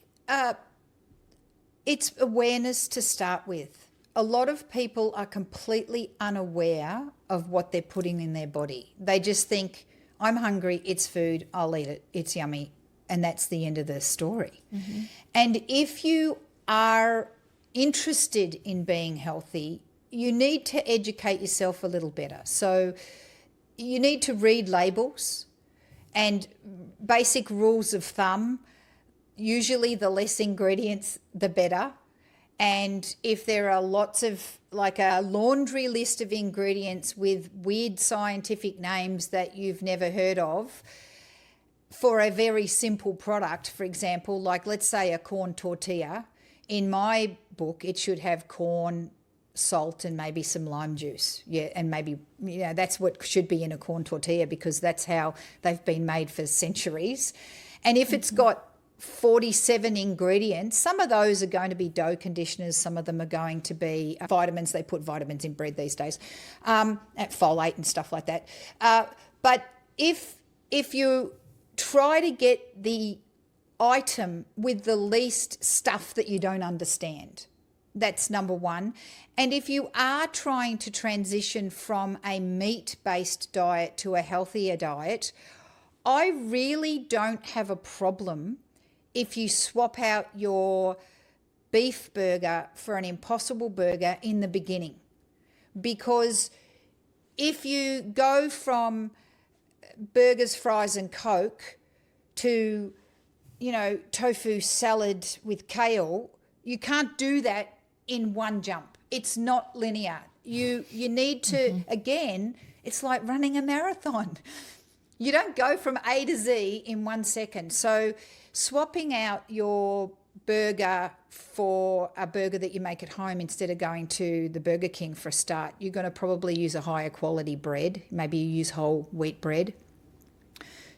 it's awareness to start with. A lot of people are completely unaware of what they're putting in their body. They just think, I'm hungry, it's food, I'll eat it, it's yummy, and that's the end of the story. And if you are interested in being healthy, you need to educate yourself a little better. So you need to read labels and basic rules of thumb. Usually the less ingredients, the better. And if there are lots of, like a laundry list of ingredients with weird scientific names that you've never heard of, for a very simple product, for example, like let's say a corn tortilla, in my book, it should have corn, salt, and maybe some lime juice. And maybe, that's what should be in a corn tortilla, because that's how they've been made for centuries. And if it's got 47 ingredients, some of those are going to be dough conditioners, some of them are going to be vitamins. They put vitamins in bread these days, at folate and stuff like that. But if you try to get the item with the least stuff that you don't understand, that's number one. And if you are trying to transition from a meat-based diet to a healthier diet, I really don't have a problem if you swap out your beef burger for an Impossible burger in the beginning. Because if you go from burgers, fries and Coke to, tofu salad with kale, you can't do that in one jump. It's not linear. You need to, again, it's like running a marathon. You don't go from A to Z in 1 second. So swapping out your burger for a burger that you make at home instead of going to the Burger King for a start, you're going to probably use a higher quality bread. Maybe you use whole wheat bread.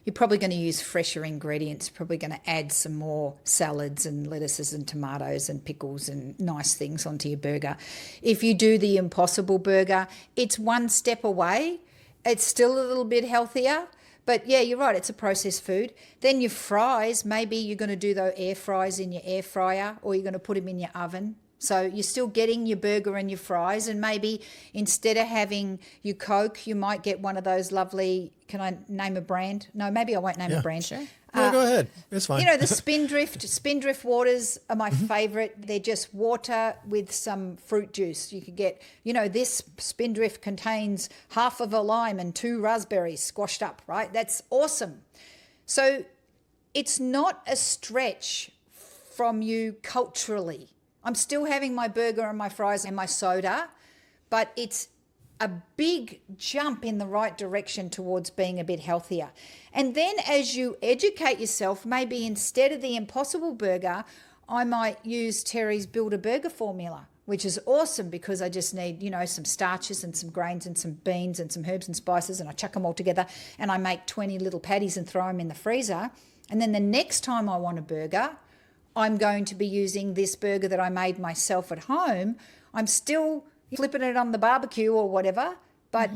You're probably going to use fresher ingredients, probably going to add some more salads and lettuces and tomatoes and pickles and nice things onto your burger. If you do the Impossible Burger, it's one step away. It's still a little bit healthier, but yeah, you're right, it's a processed food. Then your fries, maybe you're going to do those air fries in your air fryer, or you're going to put them in your oven. So you're still getting your burger and your fries, and maybe instead of having your Coke, you might get one of those lovely, can I name a brand? No, maybe I won't name a brand. Sure. No, go ahead. It's fine. You know, the Spindrift waters are my favorite. They're just water with some fruit juice. You could get, you know, this Spindrift contains half of a lime and 2 raspberries squashed up, right? That's awesome. So it's not a stretch from you culturally. I'm still having my burger and my fries and my soda, but it's a big jump in the right direction towards being a bit healthier. And then as you educate yourself, maybe instead of the Impossible Burger, I might use Terri's Build a Burger formula, which is awesome because I just need, you know, some starches and some grains and some beans and some herbs and spices, and I chuck them all together and I make 20 little patties and throw them in the freezer. And then the next time I want a burger, I'm going to be using this burger that I made myself at home. I'm still flipping it on the barbecue or whatever, but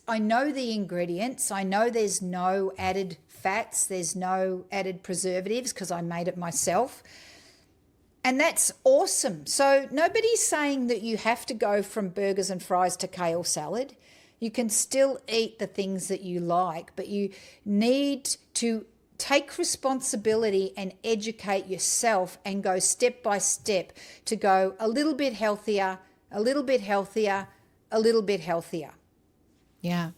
I know the ingredients. I know there's no added fats. There's no added preservatives because I made it myself. And that's awesome. So nobody's saying that you have to go from burgers and fries to kale salad. You can still eat the things that you like, but you need to take responsibility and educate yourself and go step by step to go a little bit healthier, a little bit healthier, a little bit healthier. Yeah.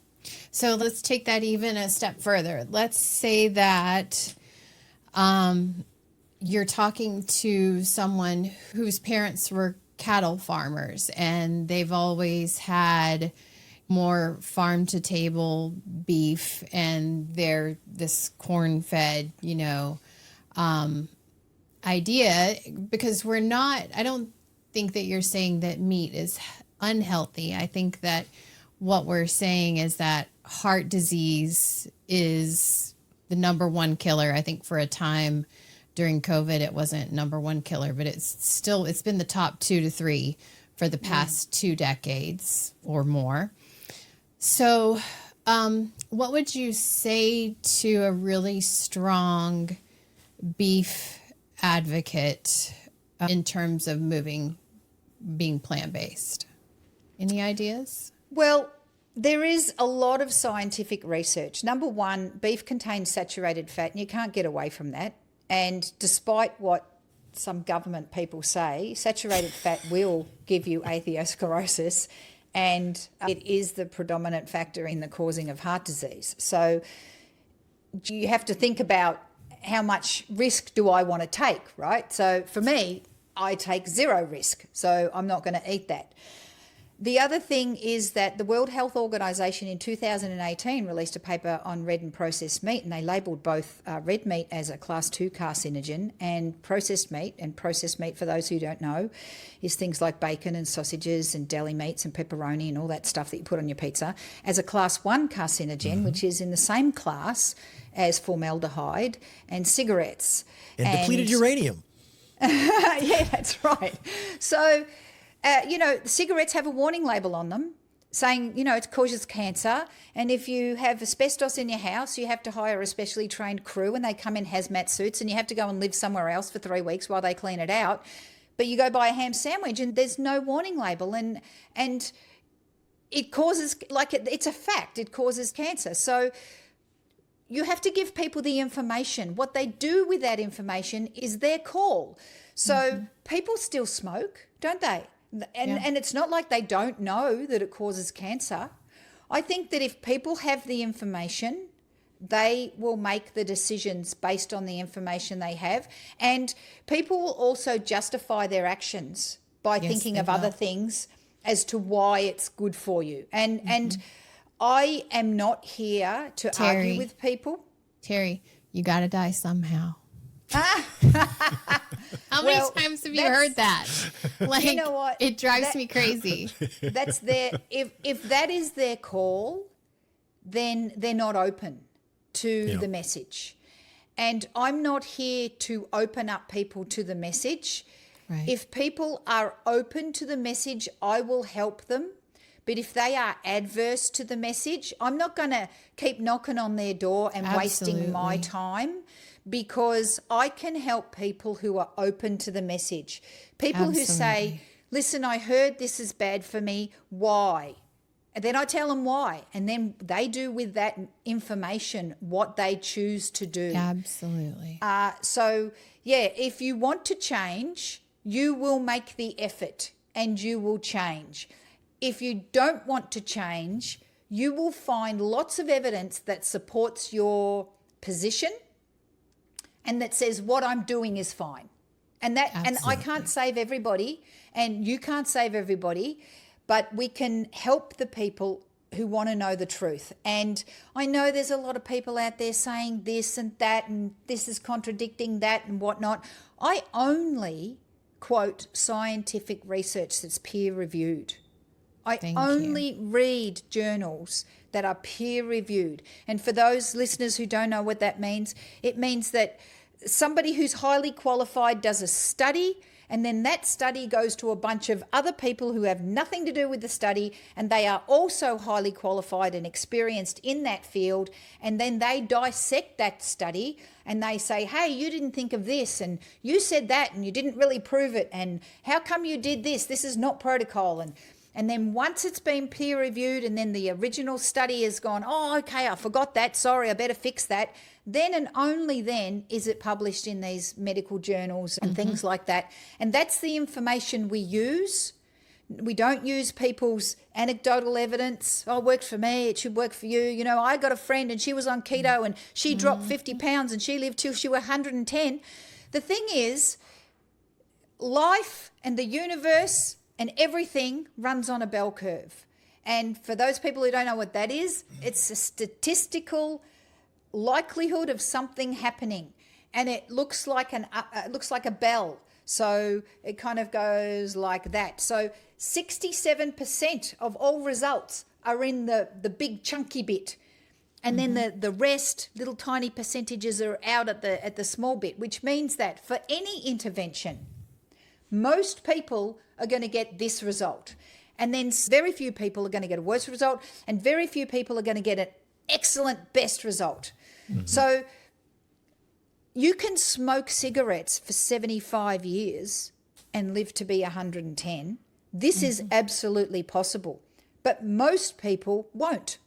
So let's take that even a step further. Let's say that you're talking to someone whose parents were cattle farmers and they've always had more farm to table beef, and they're this corn fed, you know, idea, because I don't think that you're saying that meat is unhealthy. I think that what we're saying is that heart disease is the number one killer. I think for a time during COVID, it wasn't number one killer, but it's been the top 2 to 3 for the past 2 decades or more. So what would you say to a really strong beef advocate in terms of being plant-based? Any ideas? Well, there is a lot of scientific research. Number one, beef contains saturated fat, and you can't get away from that. And despite what some government people say, saturated fat will give you atherosclerosis, and it is the predominant factor in the causing of heart disease. So you have to think about how much risk do I want to take, right? So for me, I take 0 risk, so I'm not going to eat that. The other thing is that the World Health Organization in 2018 released a paper on red and processed meat, and they labelled both red meat as a class 2 carcinogen and processed meat. And processed meat, for those who don't know, is things like bacon and sausages and deli meats and pepperoni and all that stuff that you put on your pizza, as a class 1 carcinogen, which is in the same class as formaldehyde and cigarettes. And depleted uranium. Yeah, that's right. So, you know, cigarettes have a warning label on them saying, you know, it causes cancer. And if you have asbestos in your house, you have to hire a specially trained crew, and they come in hazmat suits, and you have to go and live somewhere else for 3 weeks while they clean it out. But you go buy a ham sandwich and there's no warning label, and it causes, it's a fact, it causes cancer. So you have to give people the information. What they do with that information is their call. So people still smoke, don't they? And it's not like they don't know that it causes cancer. I think that if people have the information, they will make the decisions based on the information they have. And people will also justify their actions by thinking of other things as to why it's good for you. And I am not here to Terri. argue with people. Terri, you got to die somehow. How many times have you heard that? Like, you know what? It drives me crazy. That's if that is their call, then they're not open to the message. And I'm not here to open up people to the message. Right. If people are open to the message, I will help them. But if they are adverse to the message, I'm not going to keep knocking on their door and wasting my time, because I can help people who are open to the message. People who say, listen, I heard this is bad for me. Why? And then I tell them why. And then they do with that information what they choose to do. Absolutely. So, yeah, if you want to change, you will make the effort and you will change. If you don't want to change, you will find lots of evidence that supports your position and that says what I'm doing is fine. And I can't save everybody, and you can't save everybody, but we can help the people who want to know the truth. And I know there's a lot of people out there saying this and that, and this is contradicting that and whatnot. I only quote scientific research that's peer-reviewed. I only read journals that are peer-reviewed. And for those listeners who don't know what that means, it means that somebody who's highly qualified does a study, and then that study goes to a bunch of other people who have nothing to do with the study, and they are also highly qualified and experienced in that field, and then they dissect that study and they say, hey, you didn't think of this, and you said that, and you didn't really prove it, and how come you did this? This is not protocol. And then once it's been peer reviewed and then the original study has gone, oh, okay, I forgot that. Sorry, I better fix that. Then and only then is it published in these medical journals and things like that. And that's the information we use. We don't use people's anecdotal evidence. Oh, it worked for me, it should work for you. You know, I got a friend and she was on keto and she dropped 50 pounds and she lived till she was 110. The thing is, life and the universe and everything runs on a bell curve. And for those people who don't know what that is, it's a statistical likelihood of something happening. And it looks like a bell. So it kind of goes like that. So 67% of all results are in the big chunky bit. And then the rest, little tiny percentages, are out at the small bit, which means that for any intervention, most people are going to get this result. And then very few people are going to get a worse result, and very few people are going to get an excellent best result. So you can smoke cigarettes for 75 years and live to be 110. This is absolutely possible. But most people won't.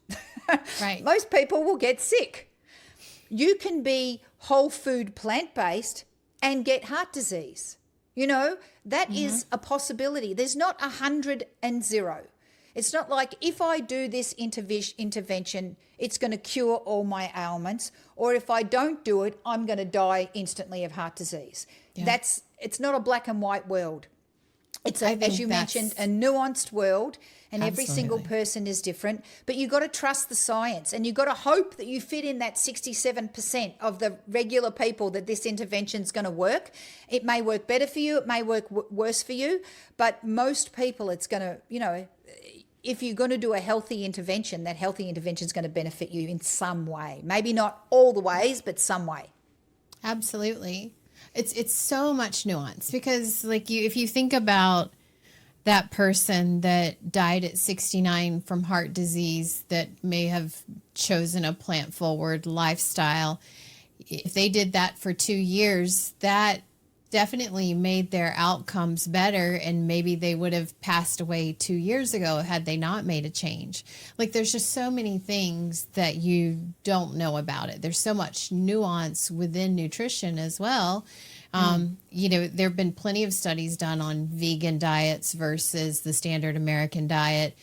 Right. Most people will get sick. You can be whole food plant-based and get heart disease. You know, that is a possibility. There's not 100 and 0. It's not like if I do this intervention, it's going to cure all my ailments, or if I don't do it, I'm going to die instantly of heart disease. Yeah. It's not a black and white world. It's, as you mentioned, a nuanced world, and every single person is different. But you've got to trust the science, and you've got to hope that you fit in that 67% of the regular people that this intervention is going to work. It may work better for you. It may work worse for you. But most people, it's going to, you know, if you're going to do a healthy intervention, that healthy intervention is going to benefit you in some way. Maybe not all the ways, but some way. Absolutely. It's so much nuance, because like if you think about that person that died at 69 from heart disease that may have chosen a plant forward lifestyle, if they did that for 2 years, that definitely made their outcomes better, and maybe they would have passed away 2 years ago had they not made a change. Like, there's just so many things that you don't know about it. There's so much nuance within nutrition as well. You know, there have been plenty of studies done on vegan diets versus the standard American diet.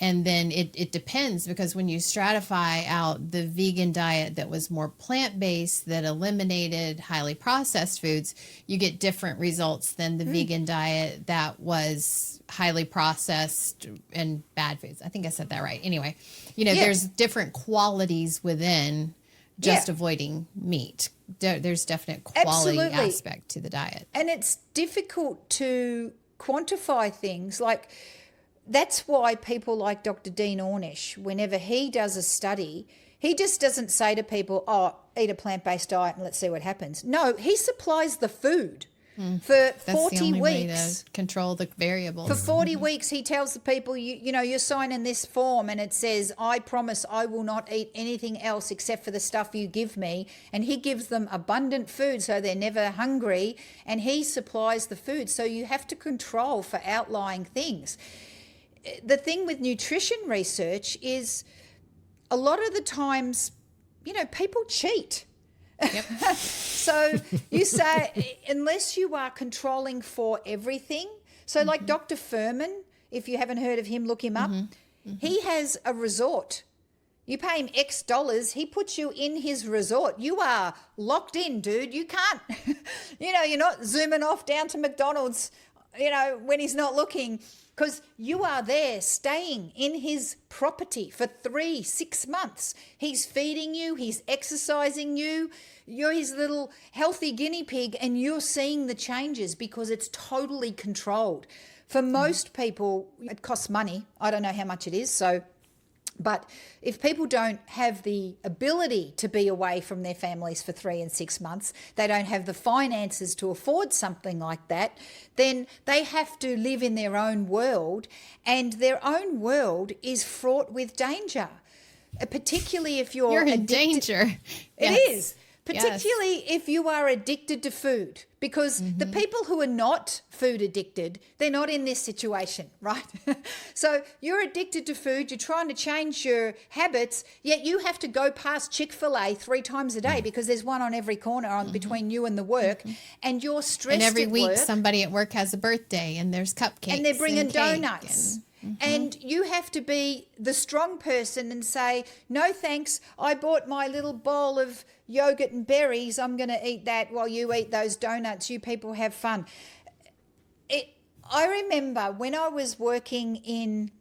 And then it depends, because when you stratify out the vegan diet that was more plant-based, that eliminated highly processed foods, you get different results than the vegan diet that was highly processed and bad foods. I think I said that right. Anyway, there's different qualities within just avoiding meat. There's definite quality aspect to the diet. And it's difficult to quantify things like... That's why people like Dr. Dean Ornish, whenever he does a study, he just doesn't say to people, eat a plant-based diet and let's see what happens. No, he supplies the food for That's 40 the only weeks. way to control the variables. For 40 weeks, he tells the people, you're signing this form and it says, I promise I will not eat anything else except for the stuff you give me. And he gives them abundant food so they're never hungry, and he supplies the food. So you have to control for outlying things. The thing with nutrition research is a lot of the times, people cheat. Yep. So you say, unless you are controlling for everything. So like Dr. Furman, if you haven't heard of him, look him up. He has a resort. You pay him X dollars, he puts you in his resort. You are locked in, dude. You can't, you're not zooming off down to McDonald's, when he's not looking. Because you are there staying in his property for 6 months. He's feeding you, he's exercising you, you're his little healthy guinea pig, and you're seeing the changes because it's totally controlled. For most people, it costs money. I don't know how much it is, but if people don't have the ability to be away from their families for 3 and 6 months, they don't have the finances to afford something like that, then they have to live in their own world, and their own world is fraught with danger, particularly if you're in danger. It is. Particularly if you are addicted to food, because the people who are not food addicted, they're not in this situation, right? So you're addicted to food, you're trying to change your habits, yet you have to go past Chick-fil-A 3 times a day because there's one on every corner between you and the work, and you're stressed and every at week work, somebody at work has a birthday and there's cupcakes and they're bringing and cake donuts. And you have to be the strong person and say, no thanks, I bought my little bowl of yogurt and berries, I'm going to eat that while you eat those donuts, you people have fun. I remember when I was working in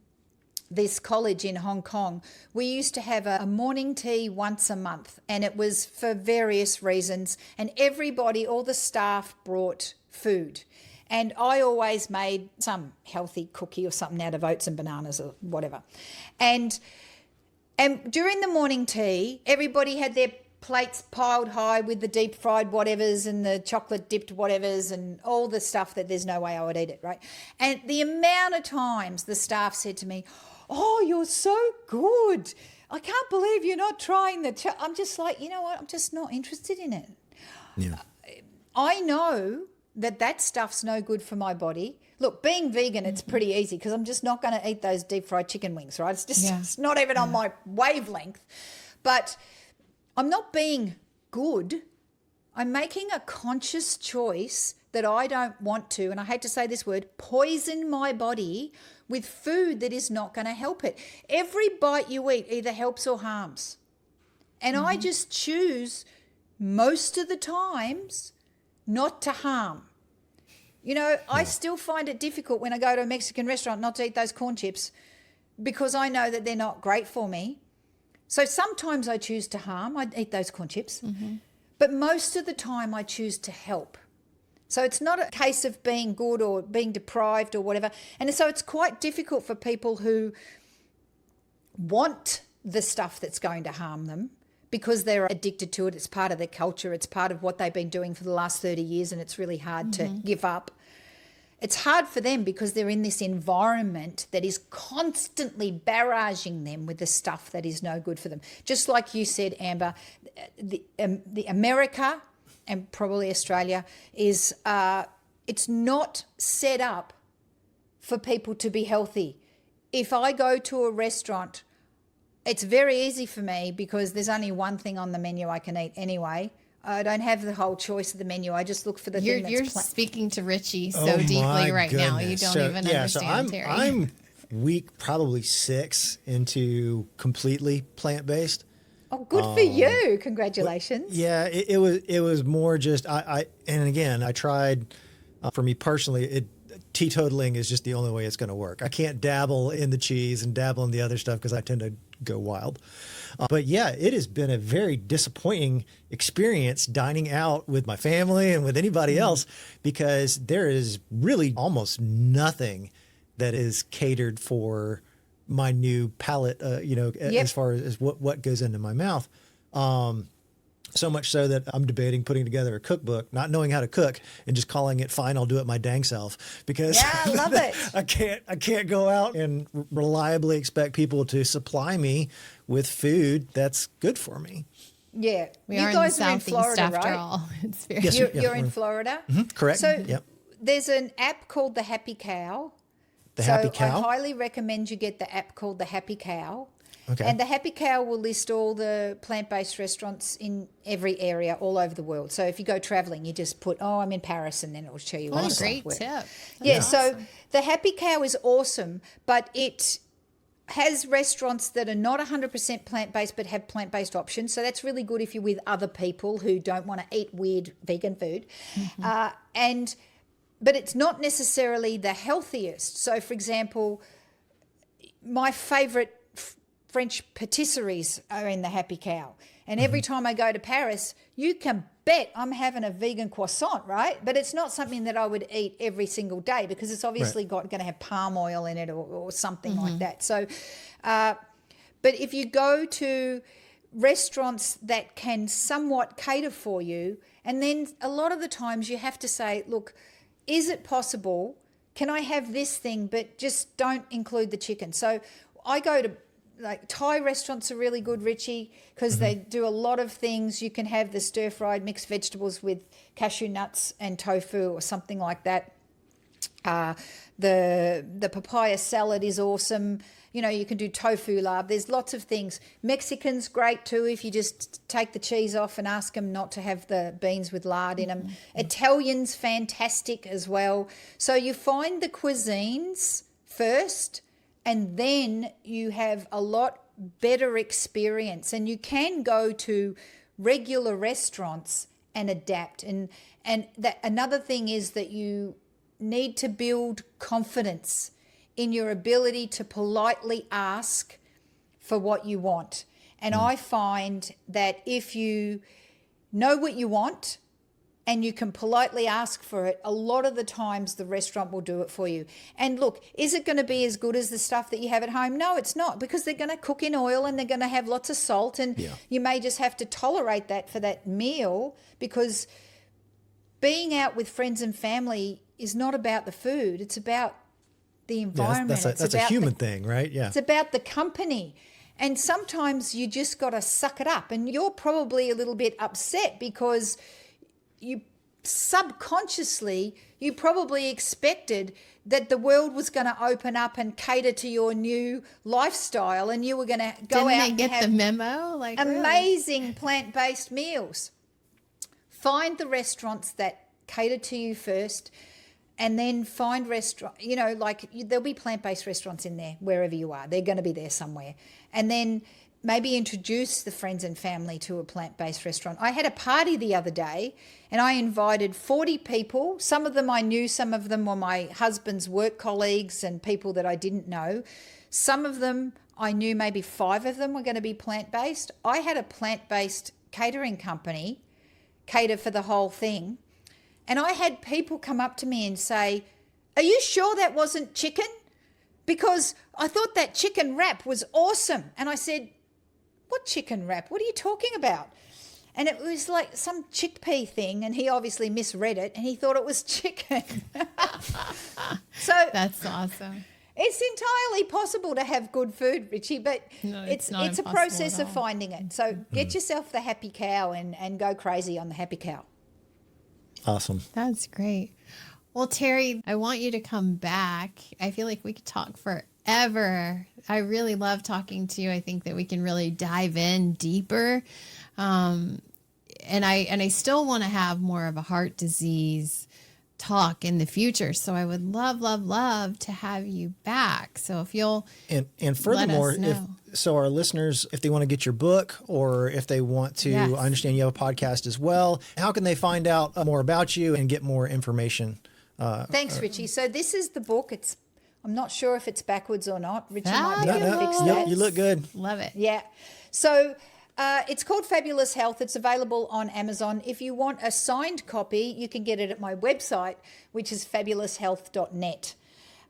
this college in Hong Kong, we used to have a morning tea once a month, and it was for various reasons, and everybody, all the staff brought food. And I always made some healthy cookie or something out of oats and bananas or whatever. And during the morning tea, everybody had their plates piled high with the deep fried whatevers and the chocolate dipped whatevers and all the stuff that there's no way I would eat it, right? And the amount of times the staff said to me, oh, you're so good. I can't believe you're not trying I'm just like, you know what? I'm just not interested in it. Yeah. I know that stuff's no good for my body. Look, being vegan, it's pretty easy because I'm just not going to eat those deep fried chicken wings, right? It's just it's not even on my wavelength. But I'm not being good. I'm making a conscious choice that I don't want to, and I hate to say this word, poison my body with food that is not going to help it. Every bite you eat either helps or harms. And I just choose most of the times not to harm. I still find it difficult when I go to a Mexican restaurant not to eat those corn chips because I know that they're not great for me. So sometimes I choose to harm. I eat those corn chips. But most of the time I choose to help. So it's not a case of being good or being deprived or whatever. And so it's quite difficult for people who want the stuff that's going to harm them because they're addicted to it. It's part of their culture. It's part of what they've been doing for the last 30 years, and it's really hard to give up. It's hard for them because they're in this environment that is constantly barraging them with the stuff that is no good for them. Just like you said, Amber, the America and probably Australia is it's not set up for people to be healthy. If I go to a restaurant, it's very easy for me because there's only one thing on the menu I can eat anyway. I don't have the whole choice of the menu. I just look for the thing that's You're speaking to Richie so deeply right now. You don't even understand, Terri. week probably 6 into completely plant-based. Oh, good for you. Congratulations. Yeah, it was more just and again, I tried for me personally, teetotaling is just the only way it's going to work. I can't dabble in the cheese and dabble in the other stuff because I tend to go wild. But yeah, it has been a very disappointing experience dining out with my family and with anybody else, because there is really almost nothing that is catered for my new palate, as far as what goes into my mouth. So much so that I'm debating putting together a cookbook, not knowing how to cook, and just calling it "Fine, I'll do it my dang self," because Yeah, I love it. I can't go out and reliably expect people to supply me with food that's good for me. Yeah. We you are guys in the are in Southeast Florida, after right? all. It's very Yes, You're yeah, in Florida? Correct. So Yep. there's an app called the Happy Cow. The Happy I Cow. highly recommend you get the app called the Happy Cow. Okay. And the Happy Cow will list all the plant-based restaurants in every area all over the world. So if you go traveling, you just put, I'm in Paris, and then it will show you. Oh, all great where. tip. Yeah, That's so awesome. the Happy Cow is awesome, but it has restaurants that are not 100% plant-based but have plant-based options. So that's really good if you're with other people who don't want to eat weird vegan food. But it's not necessarily the healthiest. So, for example, my favourite French patisseries are in the Happy Cow. And every time I go to Paris, you can bet I'm having a vegan croissant, right? But it's not something that I would eat every single day, because it's obviously going to have palm oil in it or something like that. So, but if you go to restaurants that can somewhat cater for you, and then a lot of the times you have to say, look, is it possible? Can I have this thing, but just don't include the chicken? So I go to, like, Thai restaurants are really good, Richie, because they do a lot of things. You can have the stir-fried mixed vegetables with cashew nuts and tofu or something like that. The papaya salad is awesome. You know, you can do tofu lard. There's lots of things. Mexican's great too, if you just take the cheese off and ask them not to have the beans with lard in them. Italian's fantastic as well. So you find the cuisines first, and then you have a lot better experience. And you can go to regular restaurants and adapt. And that another thing is that you need to build confidence in your ability to politely ask for what you want. And I find that if you know what you want and you can politely ask for it, a lot of the times the restaurant will do it for you. And look, is it going to be as good as the stuff that you have at home? No, it's not, because they're going to cook in oil and they're going to have lots of salt, and you may just have to tolerate that for that meal, because being out with friends and family is not about the food. It's about the environment. That's a human thing, right? Yeah. It's about the company. And sometimes you just got to suck it up. And you're probably a little bit upset because you subconsciously, you probably expected that the world was going to open up and cater to your new lifestyle, and you were going to go out and have the memo? Like, amazing plant-based meals. Find the restaurants that cater to you first, and then find there'll be plant-based restaurants in there wherever you are. They're going to be there somewhere. And then maybe introduce the friends and family to a plant-based restaurant. I had a party the other day, and I invited 40 people. Some of them I knew, some of them were my husband's work colleagues and people that I didn't know. Some of them I knew, maybe 5 of them were going to be plant-based. I had a plant-based catering company cater for the whole thing. And I had people come up to me and say, "Are you sure that wasn't chicken? Because I thought that chicken wrap was awesome." And I said, "What chicken wrap? What are you talking about?" And it was like some chickpea thing, and he obviously misread it and he thought it was chicken. So that's awesome. It's entirely possible to have good food, Richie, but No, it's not a impossible process at of all. finding it. So get yourself the Happy Cow and go crazy on the Happy Cow. Awesome. That's great. Well, Terri, I want you to come back. I feel like we could talk forever. I really love talking to you. I think that we can really dive in deeper. And I still want to have more of a heart disease talk in the future. So I would love to have you back. So if you'll and furthermore, let us know. Our listeners, if they want to get your book or if they want to, Yes. I understand you have a podcast as well. How can they find out more about you and get more information? Thanks, Richie. So this is the book. I'm not sure if it's backwards or not. Richie might be No, able to fix no. that. You look good. Love it. Yeah. So it's called Fabulous Health. It's available on Amazon. If you want a signed copy, you can get it at my website, which is fabuloushealth.net.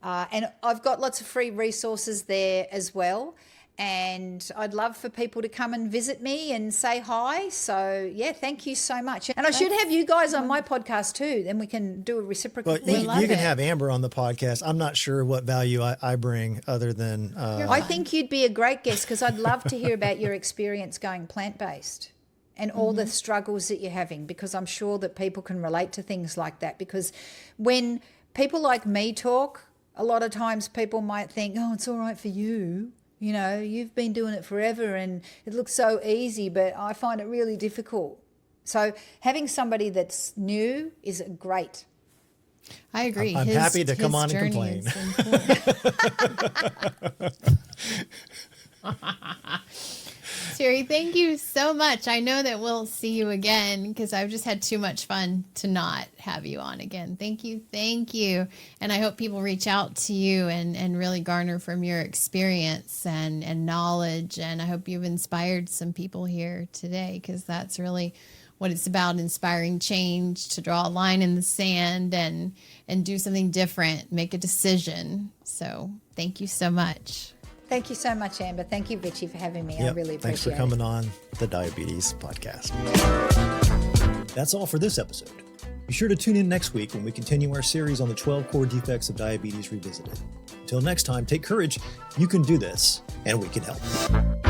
And I've got lots of free resources there as well. And I'd love for people to come and visit me and say hi. So, yeah, thank you so much. And I should have you guys on my podcast too. Then we can do a reciprocal But thing. you can have Amber on the podcast. I'm not sure what value I bring other than... I think you'd be a great guest because I'd love to hear about your experience going plant-based and all the struggles that you're having, because I'm sure that people can relate to things like that. Because when people like me talk, a lot of times people might think, oh, it's all right for you. You know, you've been doing it forever and it looks so easy, but I find it really difficult. So having somebody that's new is great. I agree. I'm happy to come on and complain. Terri, thank you so much. I know that we'll see you again because I've just had too much fun to not have you on again. Thank you. Thank you. And I hope people reach out to you and really garner from your experience and knowledge. And I hope you've inspired some people here today, because that's really what it's about, inspiring change, to draw a line in the sand and do something different, make a decision. So thank you so much. Thank you so much, Amber. Thank you, Richie, for having me. I really appreciate it. Thanks for coming on the Diabetes Podcast. That's all for this episode. Be sure to tune in next week when we continue our series on the 12 core defects of diabetes revisited. Until next time, take courage. You can do this, and we can help.